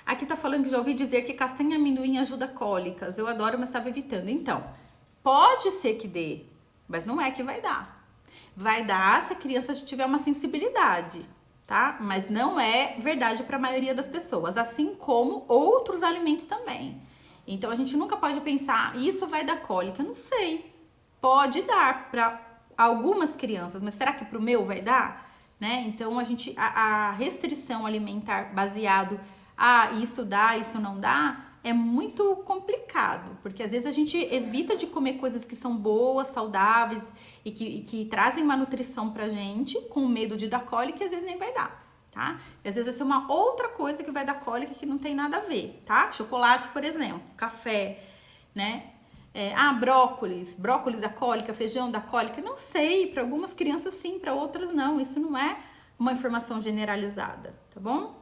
Aqui tá falando que já ouvi dizer que castanha e amendoim ajuda cólicas. Eu adoro, mas estava evitando. Então, pode ser que dê, mas não é que vai dar. Vai dar se a criança tiver uma sensibilidade, tá? Mas não é verdade para a maioria das pessoas, assim como outros alimentos também. Então a gente nunca pode pensar, isso vai dar cólica. Não sei. Pode dar para algumas crianças, mas será que para o meu vai dar? Né? Então a restrição alimentar baseado isso dá, isso não dá, é muito complicado, porque às vezes a gente evita de comer coisas que são boas, saudáveis e que trazem uma nutrição pra gente, com medo de dar cólica, e às vezes nem vai dar, tá? E às vezes vai ser uma outra coisa que vai dar cólica que não tem nada a ver, tá? Chocolate, por exemplo, café, né? Brócolis da cólica, feijão da cólica, não sei, para algumas crianças sim, para outras não, isso não é uma informação generalizada, tá bom?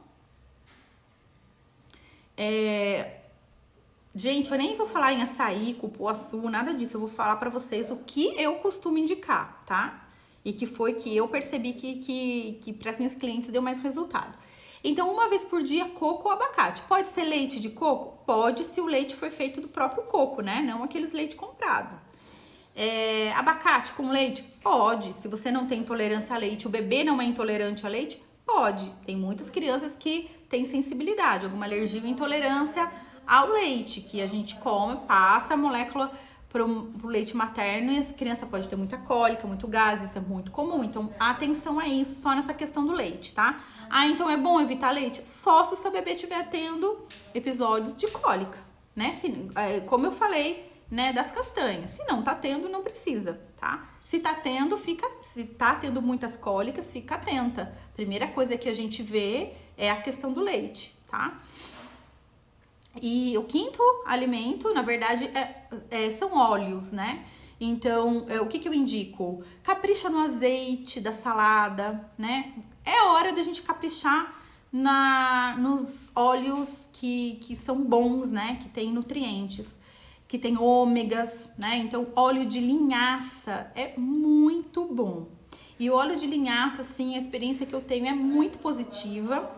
Gente, eu nem vou falar em açaí, cupuaçu, nada disso. Eu vou falar pra vocês o que eu costumo indicar, tá? E que foi que eu percebi que para as minhas clientes deu mais resultado. Então, uma vez por dia, coco ou abacate. Pode ser leite de coco? Pode, se o leite foi feito do próprio coco, né? Não aqueles leite comprado. Abacate com leite? Pode. Se você não tem intolerância a leite, o bebê não é intolerante a leite? Pode. Tem muitas crianças que têm sensibilidade, alguma alergia ou intolerância ao leite, que a gente come, passa a molécula pro leite materno e essa criança pode ter muita cólica, muito gás, isso é muito comum. Então, atenção a isso, só nessa questão do leite, tá? Então é bom evitar leite? Só se o seu bebê estiver tendo episódios de cólica, né? Como eu falei, né, das castanhas. Se não tá tendo, não precisa, tá? Se tá tendo muitas cólicas, fica atenta. Primeira coisa que a gente vê é a questão do leite, tá? E o quinto alimento, na verdade, são óleos, né? Então, o que eu indico? Capricha no azeite da salada, né? É hora da gente caprichar nos óleos que são bons, né? Que tem nutrientes, que tem ômegas, né? Então, óleo de linhaça é muito bom. E o óleo de linhaça, assim, a experiência que eu tenho é muito positiva.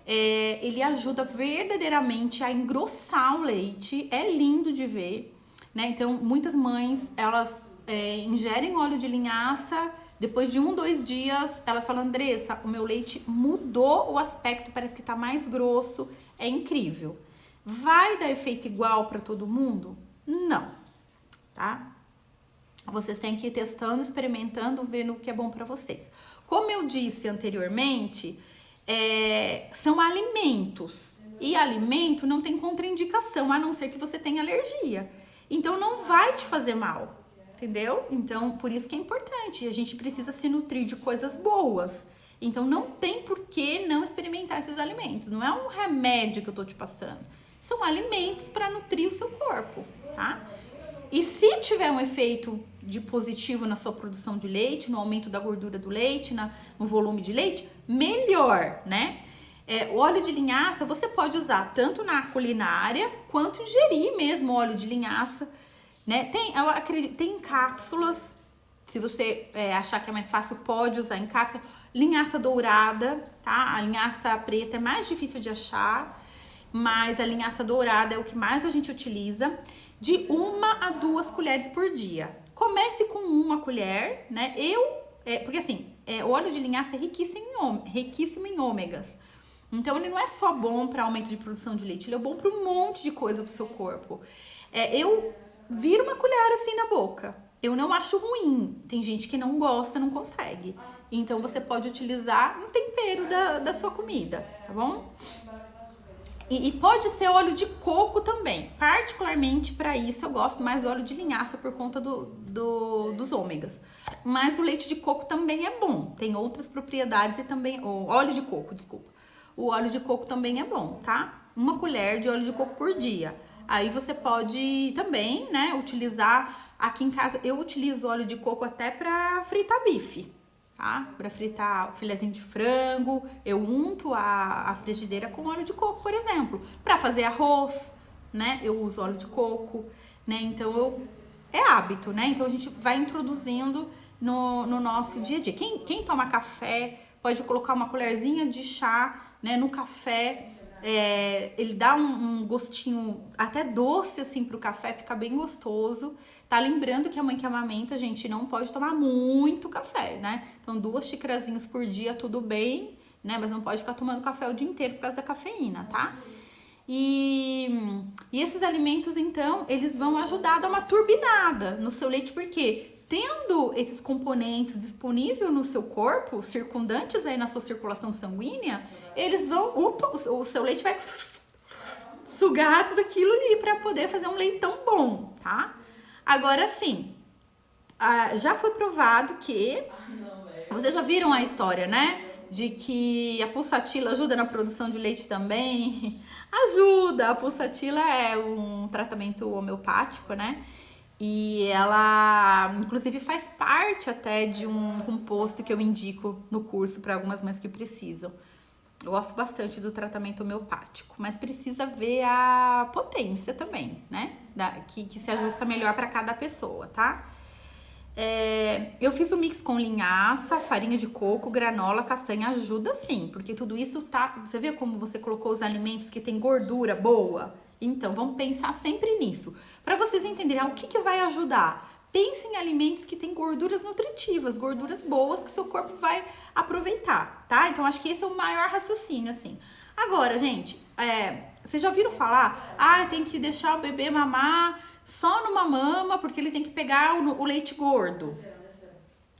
Ele ajuda verdadeiramente a engrossar o leite, é lindo de ver, né? Então, muitas mães, elas ingerem óleo de linhaça, depois de 2 dias, elas falam, Andressa, o meu leite mudou o aspecto, parece que tá mais grosso, é incrível. Vai dar efeito igual para todo mundo? Não, tá? Vocês têm que ir testando, experimentando, vendo o que é bom para vocês. Como eu disse anteriormente, são alimentos. E alimento não tem contraindicação, a não ser que você tenha alergia. Então, não vai te fazer mal, entendeu? Então, por isso que é importante. A gente precisa se nutrir de coisas boas. Então, não tem por que não experimentar esses alimentos. Não é um remédio que eu tô te passando. são alimentos para nutrir o seu corpo, tá? E se tiver um efeito de positivo na sua produção de leite, no aumento da gordura do leite, no volume de leite, melhor, né? O óleo de linhaça você pode usar tanto na culinária quanto ingerir mesmo óleo de linhaça, né? Eu acredito, tem cápsulas, se você achar que é mais fácil, pode usar em cápsula. Linhaça dourada, tá? A linhaça preta é mais difícil de achar, mas a linhaça dourada é o que mais a gente utiliza, de 1 a 2 colheres por dia. Comece com 1 colher, né? Porque assim, o óleo de linhaça é riquíssimo em ômegas. Então, ele não é só bom para aumento de produção de leite, ele é bom para um monte de coisa pro seu corpo. Eu viro uma colher assim na boca. Eu não acho ruim. Tem gente que não gosta, não consegue. Então, você pode utilizar no tempero da sua comida, tá bom? E pode ser óleo de coco também. Particularmente para isso, eu gosto mais do óleo de linhaça por conta dos ômegas. Mas o leite de coco também é bom. Tem outras propriedades e também... O óleo de coco, desculpa. O óleo de coco também é bom, tá? 1 colher de óleo de coco por dia. Aí você pode também, né, utilizar... Aqui em casa, eu utilizo óleo de coco até pra fritar bife, tá? Pra fritar o filezinho de frango, eu unto a frigideira com óleo de coco, por exemplo. Pra fazer arroz, né, eu uso óleo de coco, né? Então, é hábito, né? Então, a gente vai introduzindo no nosso dia a dia. Quem toma café pode colocar uma colherzinha de chá, né, no café. Ele dá um gostinho até doce assim pro café, fica bem gostoso. Tá lembrando que a mãe que amamenta, gente, não pode tomar muito café, né? Então 2 xicrazinhas por dia, tudo bem, né? Mas não pode ficar tomando café o dia inteiro por causa da cafeína, tá? E esses alimentos, então, eles vão ajudar a dar uma turbinada no seu leite, porque tendo esses componentes disponíveis no seu corpo, circundantes aí na sua circulação sanguínea, eles vão, o seu leite vai sugar tudo aquilo ali para poder fazer um leitão bom, tá? Agora sim, já foi provado que, vocês já viram a história, né? De que a pulsatila ajuda na produção de leite também. Ajuda, a pulsatila é um tratamento homeopático, né? E ela, inclusive, faz parte até de um composto que eu indico no curso para algumas mães que precisam. Eu gosto bastante do tratamento homeopático, mas precisa ver a potência também, né? Que se ajusta melhor para cada pessoa, tá? Eu fiz o mix com linhaça, farinha de coco, granola, castanha, ajuda sim, porque tudo isso tá... Você vê como você colocou os alimentos que tem gordura boa? Então, vamos pensar sempre nisso. Para vocês entenderem o que vai ajudar. Pense em alimentos que têm gorduras nutritivas, gorduras boas que seu corpo vai aproveitar, tá? Então, acho que esse é o maior raciocínio, assim. Agora, gente, vocês já ouviram falar? Tem que deixar o bebê mamar só numa mama, porque ele tem que pegar o leite gordo.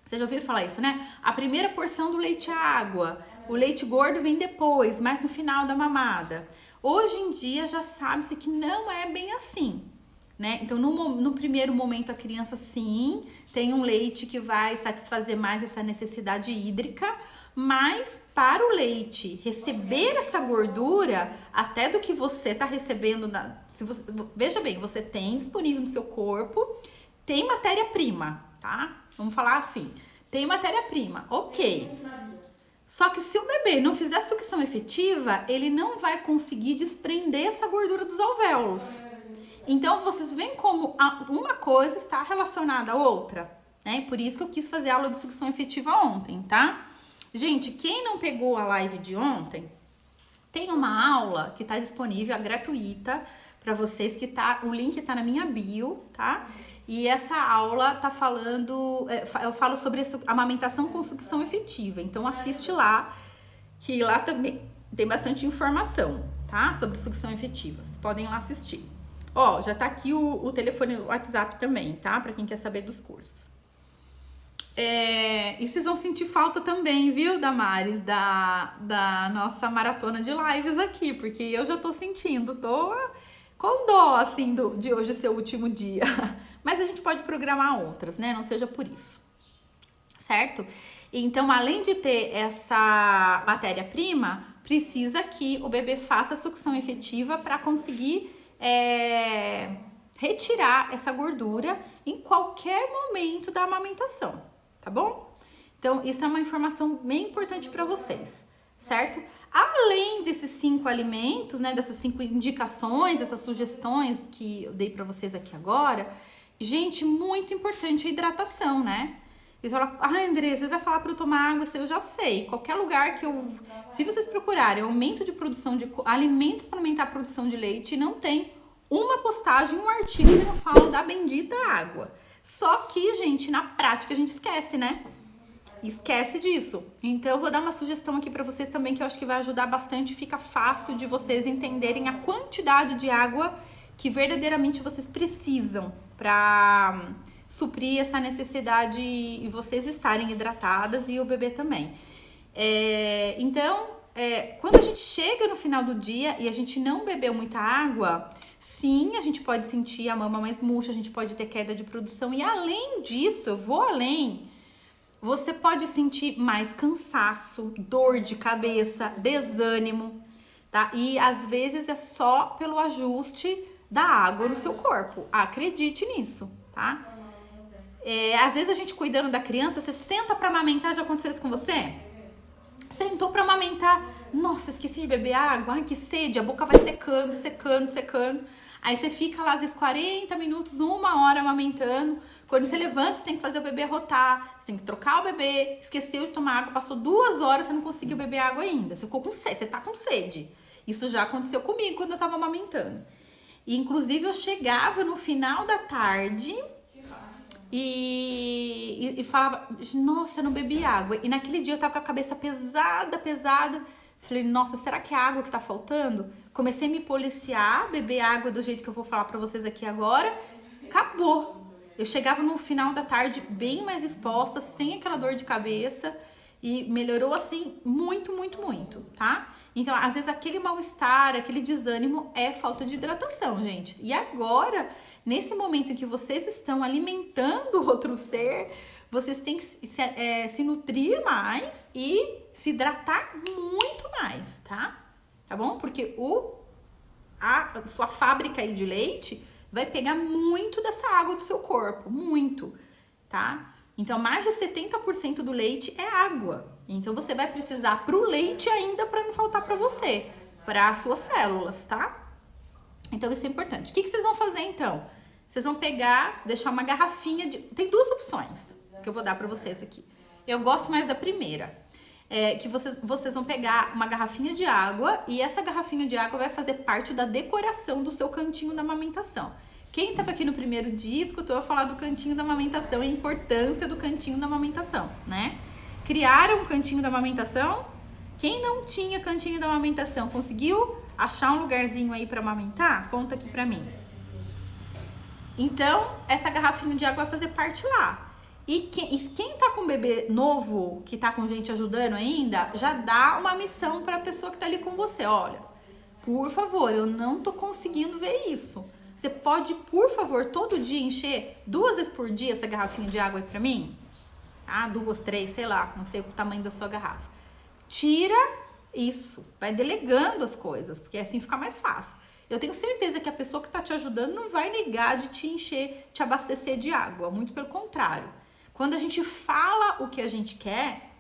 Vocês já ouviram falar isso, né? A primeira porção do leite é água, o leite gordo vem depois, mais no final da mamada. Hoje em dia já sabe-se que não é bem assim, né? Então, no primeiro momento, a criança, sim, tem um leite que vai satisfazer mais essa necessidade hídrica, mas para o leite receber essa gordura, até do que você tá recebendo, veja bem, você tem disponível no seu corpo, tem matéria-prima, tá? Vamos falar assim, tem matéria-prima, ok. Só que se o bebê não fizer a sucção efetiva, ele não vai conseguir desprender essa gordura dos alvéolos. Então, vocês veem como uma coisa está relacionada à outra, né? Por isso que eu quis fazer a aula de sucção efetiva ontem, tá? Gente, quem não pegou a live de ontem, tem uma aula que tá disponível, gratuita, para vocês, o link tá na minha bio, tá? E essa aula tá falando, eu falo sobre amamentação com sucção efetiva. Então, assiste lá, que lá também tem bastante informação, tá? Sobre sucção efetiva. Vocês podem ir lá assistir. Ó, já tá aqui o telefone, o WhatsApp também, tá? Pra quem quer saber dos cursos. E vocês vão sentir falta também, viu, Damares, da nossa maratona de lives aqui, porque eu já tô sentindo, tô com dó, assim, de hoje ser o último dia. Mas a gente pode programar outras, né? Não seja por isso, certo? Então, além de ter essa matéria-prima, precisa que o bebê faça a sucção efetiva para conseguir retirar essa gordura em qualquer momento da amamentação, tá bom? Então, isso é uma informação bem importante para vocês, certo? Além desses 5 alimentos, né, dessas 5 indicações, dessas sugestões que eu dei para vocês aqui agora, gente, muito importante a hidratação, né? Eles falam, Andressa, você vai falar para eu tomar água? Eu já sei, qualquer lugar que eu... Se vocês procurarem aumento de produção de alimentos para aumentar a produção de leite, não tem uma postagem, um artigo que não fala da bendita água. Só que, gente, na prática a gente esquece, né? Esquece disso. Então, eu vou dar uma sugestão aqui para vocês também que eu acho que vai ajudar bastante. Fica fácil de vocês entenderem a quantidade de água que verdadeiramente vocês precisam para suprir essa necessidade e vocês estarem hidratadas e o bebê também. Então, quando a gente chega no final do dia e a gente não bebeu muita água, sim, a gente pode sentir a mama mais murcha, a gente pode ter queda de produção. E além disso, eu vou além, você pode sentir mais cansaço, dor de cabeça, desânimo, tá? E às vezes é só pelo ajuste da água no seu corpo. Acredite nisso, tá? Às vezes a gente cuidando da criança, você senta pra amamentar, já aconteceu isso com você? Sentou pra amamentar, nossa, esqueci de beber água, ai que sede, a boca vai secando, secando, secando. Aí você fica lá às vezes 40 minutos, 1 hora amamentando. Quando você levanta, você tem que fazer o bebê rotar, você tem que trocar o bebê, esqueceu de tomar água, passou 2 horas, você não conseguiu beber água ainda. Você ficou com sede, você tá com sede. Isso já aconteceu comigo quando eu tava amamentando. E, inclusive, eu chegava no final da tarde e falava, nossa, eu não bebi água. E naquele dia eu tava com a cabeça pesada, pesada. Falei, nossa, será que é a água que tá faltando? Comecei a me policiar, beber água do jeito que eu vou falar pra vocês aqui agora. Acabou. Eu chegava no final da tarde bem mais exposta, sem aquela dor de cabeça. E melhorou, assim, muito, muito, muito, tá? Então, às vezes, aquele mal-estar, aquele desânimo é falta de hidratação, gente. E agora, nesse momento em que vocês estão alimentando outro ser, vocês têm que se nutrir mais e se hidratar muito mais, tá? Tá bom? Porque a sua fábrica aí de leite vai pegar muito dessa água do seu corpo, muito, tá? Então, mais de 70% do leite é água. Então, você vai precisar pro leite ainda para não faltar para você, para as suas células, tá? Então, isso é importante. O que vocês vão fazer, então? Vocês vão pegar, deixar uma garrafinha de... Tem 2 opções que eu vou dar para vocês aqui. Eu gosto mais da primeira. Que vocês vão pegar uma garrafinha de água e essa garrafinha de água vai fazer parte da decoração do seu cantinho da amamentação. Quem estava aqui no primeiro dia escutou eu falar do cantinho da amamentação e a importância do cantinho da amamentação, né? Criaram um cantinho da amamentação? Quem não tinha cantinho da amamentação, conseguiu achar um lugarzinho aí para amamentar? Conta aqui pra mim. Então, essa garrafinha de água vai fazer parte lá. E quem tá com um bebê novo, que tá com gente ajudando ainda, já dá uma missão pra pessoa que tá ali com você. Olha, por favor, eu não tô conseguindo ver isso. Você pode, por favor, todo dia encher 2 vezes por dia essa garrafinha de água aí pra mim? 2, 3, sei lá, não sei o tamanho da sua garrafa. Tira isso, vai delegando as coisas, porque assim fica mais fácil. Eu tenho certeza que a pessoa que tá te ajudando não vai negar de te encher, te abastecer de água, muito pelo contrário. Quando a gente fala o que a gente quer,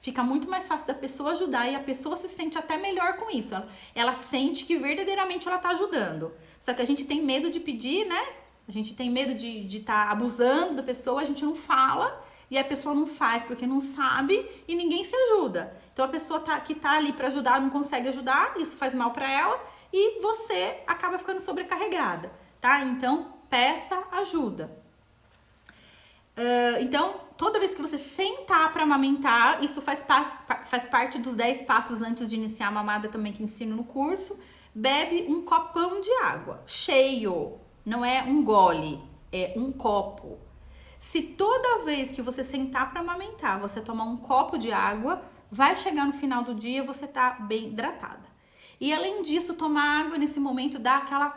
fica muito mais fácil da pessoa ajudar e a pessoa se sente até melhor com isso. Ela sente que verdadeiramente ela tá ajudando. Só que a gente tem medo de pedir, né? A gente tem medo de tá abusando da pessoa, a gente não fala e a pessoa não faz porque não sabe e ninguém se ajuda. Então a pessoa que tá ali para ajudar não consegue ajudar, isso faz mal para ela e você acaba ficando sobrecarregada, tá? Então peça ajuda. Então, toda vez que você sentar para amamentar, isso faz parte dos 10 passos antes de iniciar a mamada também que ensino no curso. Bebe um copão de água, cheio, não é um gole, é um copo. Se toda vez que você sentar para amamentar, você tomar um copo de água, vai chegar no final do dia, você tá bem hidratada. E além disso, tomar água nesse momento dá aquela,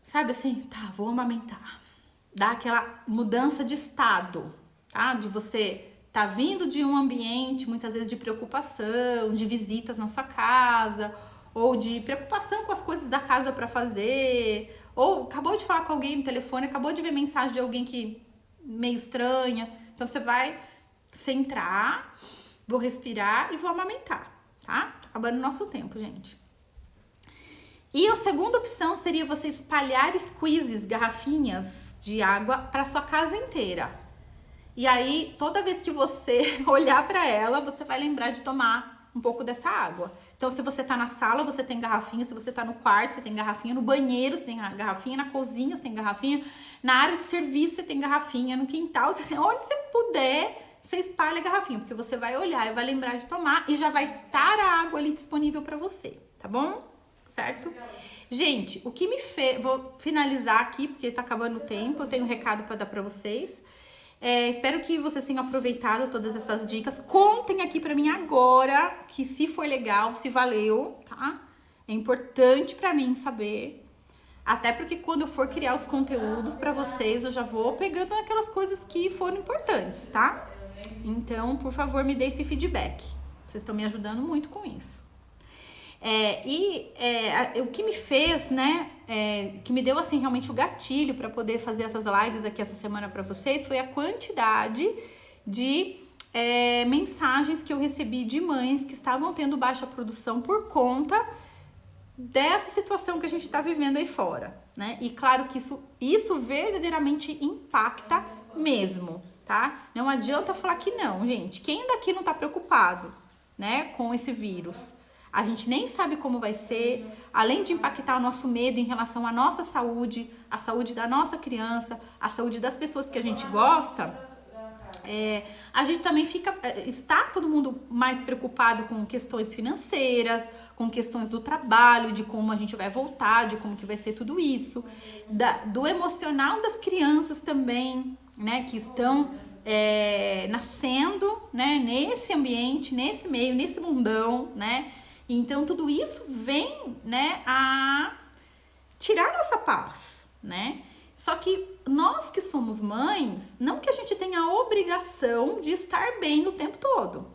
sabe assim, tá, vou amamentar. Dá aquela mudança de estado, tá? De você tá vindo de um ambiente, muitas vezes, de preocupação, de visitas na sua casa, ou de preocupação com as coisas da casa para fazer, ou acabou de falar com alguém no telefone, acabou de ver mensagem de alguém que meio estranha. Então você vai centrar, vou respirar e vou amamentar, tá? Acabando o nosso tempo, gente. E a segunda opção seria você espalhar squeezes, garrafinhas de água para sua casa inteira. E aí, toda vez que você olhar para ela, você vai lembrar de tomar um pouco dessa água. Então, se você tá na sala, você tem garrafinha. Se você tá no quarto, você tem garrafinha. No banheiro, você tem garrafinha. Na cozinha, você tem garrafinha. Na área de serviço, você tem garrafinha. No quintal, você tem... Onde você puder, você espalha a garrafinha. Porque você vai olhar e vai lembrar de tomar. E já vai estar a água ali disponível para você. Tá bom? Certo? Gente, o que me fez... Vou finalizar aqui, porque tá acabando o tempo. Eu tenho um recado para dar para vocês. Espero que vocês tenham aproveitado todas essas dicas. Contem aqui pra mim agora que se foi legal, se valeu, tá? É importante pra mim saber. Até porque quando eu for criar os conteúdos pra vocês, eu já vou pegando aquelas coisas que foram importantes, tá? Então, por favor, me dê esse feedback. Vocês estão me ajudando muito com isso. O que me fez, né, que me deu assim realmente o gatilho para poder fazer essas lives aqui essa semana para vocês foi a quantidade de mensagens que eu recebi de mães que estavam tendo baixa produção por conta dessa situação que a gente está vivendo aí fora, né? E claro que isso verdadeiramente impacta mesmo, tá? Não adianta falar que não, gente. Quem daqui não tá preocupado, né, com esse vírus? A gente nem sabe como vai ser, além de impactar o nosso medo em relação à nossa saúde, a saúde da nossa criança, a saúde das pessoas que a gente gosta, a gente também está todo mundo mais preocupado com questões financeiras, com questões do trabalho, de como a gente vai voltar, de como que vai ser tudo isso, do emocional das crianças também, né, que estão nascendo, né, nesse ambiente, nesse meio, nesse mundão, né. Então, tudo isso vem, né, a tirar nossa paz, né? Só que nós que somos mães, não que a gente tenha a obrigação de estar bem o tempo todo.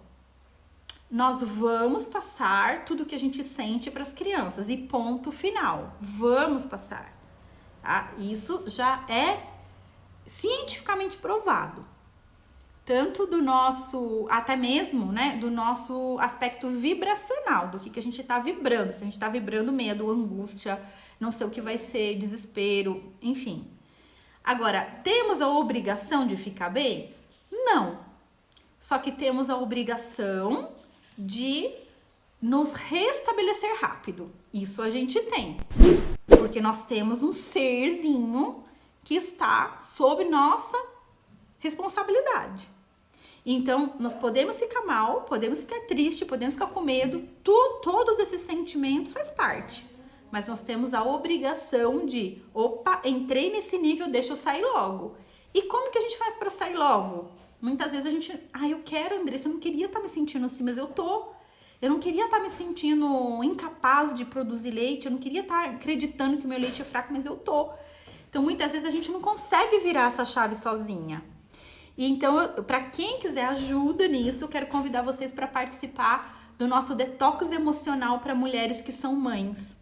Nós vamos passar tudo que a gente sente para as crianças e ponto final. Vamos passar, tá? Isso já é cientificamente provado. Tanto do nosso, até mesmo, né, do nosso aspecto vibracional, do que a gente tá vibrando. Se a gente tá vibrando medo, angústia, não sei o que vai ser, desespero, enfim. Agora, temos a obrigação de ficar bem? Não. Só que temos a obrigação de nos restabelecer rápido. Isso a gente tem. Porque nós temos um serzinho que está sob nossa responsabilidade. Então, nós podemos ficar mal, podemos ficar triste, podemos ficar com medo, todos esses sentimentos faz parte. Mas nós temos a obrigação de, opa, entrei nesse nível, deixa eu sair logo. E como que a gente faz para sair logo? Muitas vezes a gente, eu quero, Andressa, eu não queria estar me sentindo assim, mas eu tô. Eu não queria estar me sentindo incapaz de produzir leite, eu não queria estar acreditando que o meu leite é fraco, mas eu tô. Então, muitas vezes a gente não consegue virar essa chave sozinha. E então, para quem quiser ajuda nisso, eu quero convidar vocês para participar do nosso detox emocional para mulheres que são mães.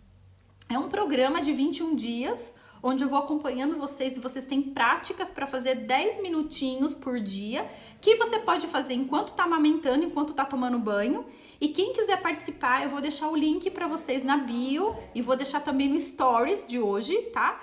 É um programa de 21 dias, onde eu vou acompanhando vocês e vocês têm práticas para fazer 10 minutinhos por dia, que você pode fazer enquanto tá amamentando, enquanto tá tomando banho. E quem quiser participar, eu vou deixar o link para vocês na bio e vou deixar também no stories de hoje, tá?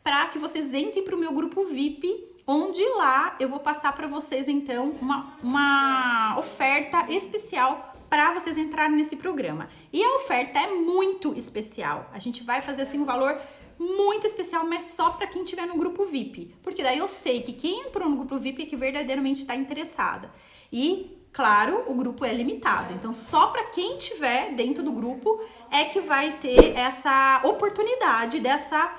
Para que vocês entrem para o meu grupo VIP, onde lá eu vou passar para vocês, então, uma oferta especial para vocês entrarem nesse programa. E a oferta é muito especial. A gente vai fazer, assim, um valor muito especial, mas só para quem estiver no grupo VIP. Porque daí eu sei que quem entrou no grupo VIP é que verdadeiramente está interessada. E, claro, o grupo é limitado. Então, só para quem estiver dentro do grupo é que vai ter essa oportunidade dessa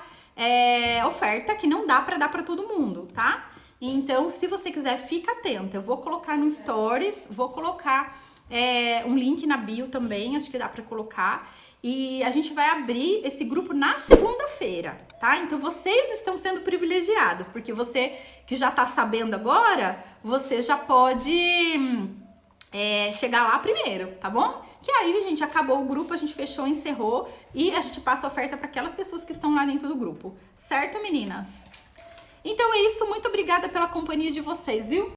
oferta que não dá para dar para todo mundo, tá? Então, se você quiser, fica atenta. Eu vou colocar no Stories, vou colocar um link na bio também, acho que dá pra colocar. E a gente vai abrir esse grupo na segunda-feira, tá? Então vocês estão sendo privilegiadas, porque você que já tá sabendo agora, você já pode chegar lá primeiro, tá bom? Que aí, gente, acabou o grupo, a gente fechou, encerrou e a gente passa a oferta para aquelas pessoas que estão lá dentro do grupo. Certo, meninas? Então é isso, muito obrigada pela companhia de vocês, viu?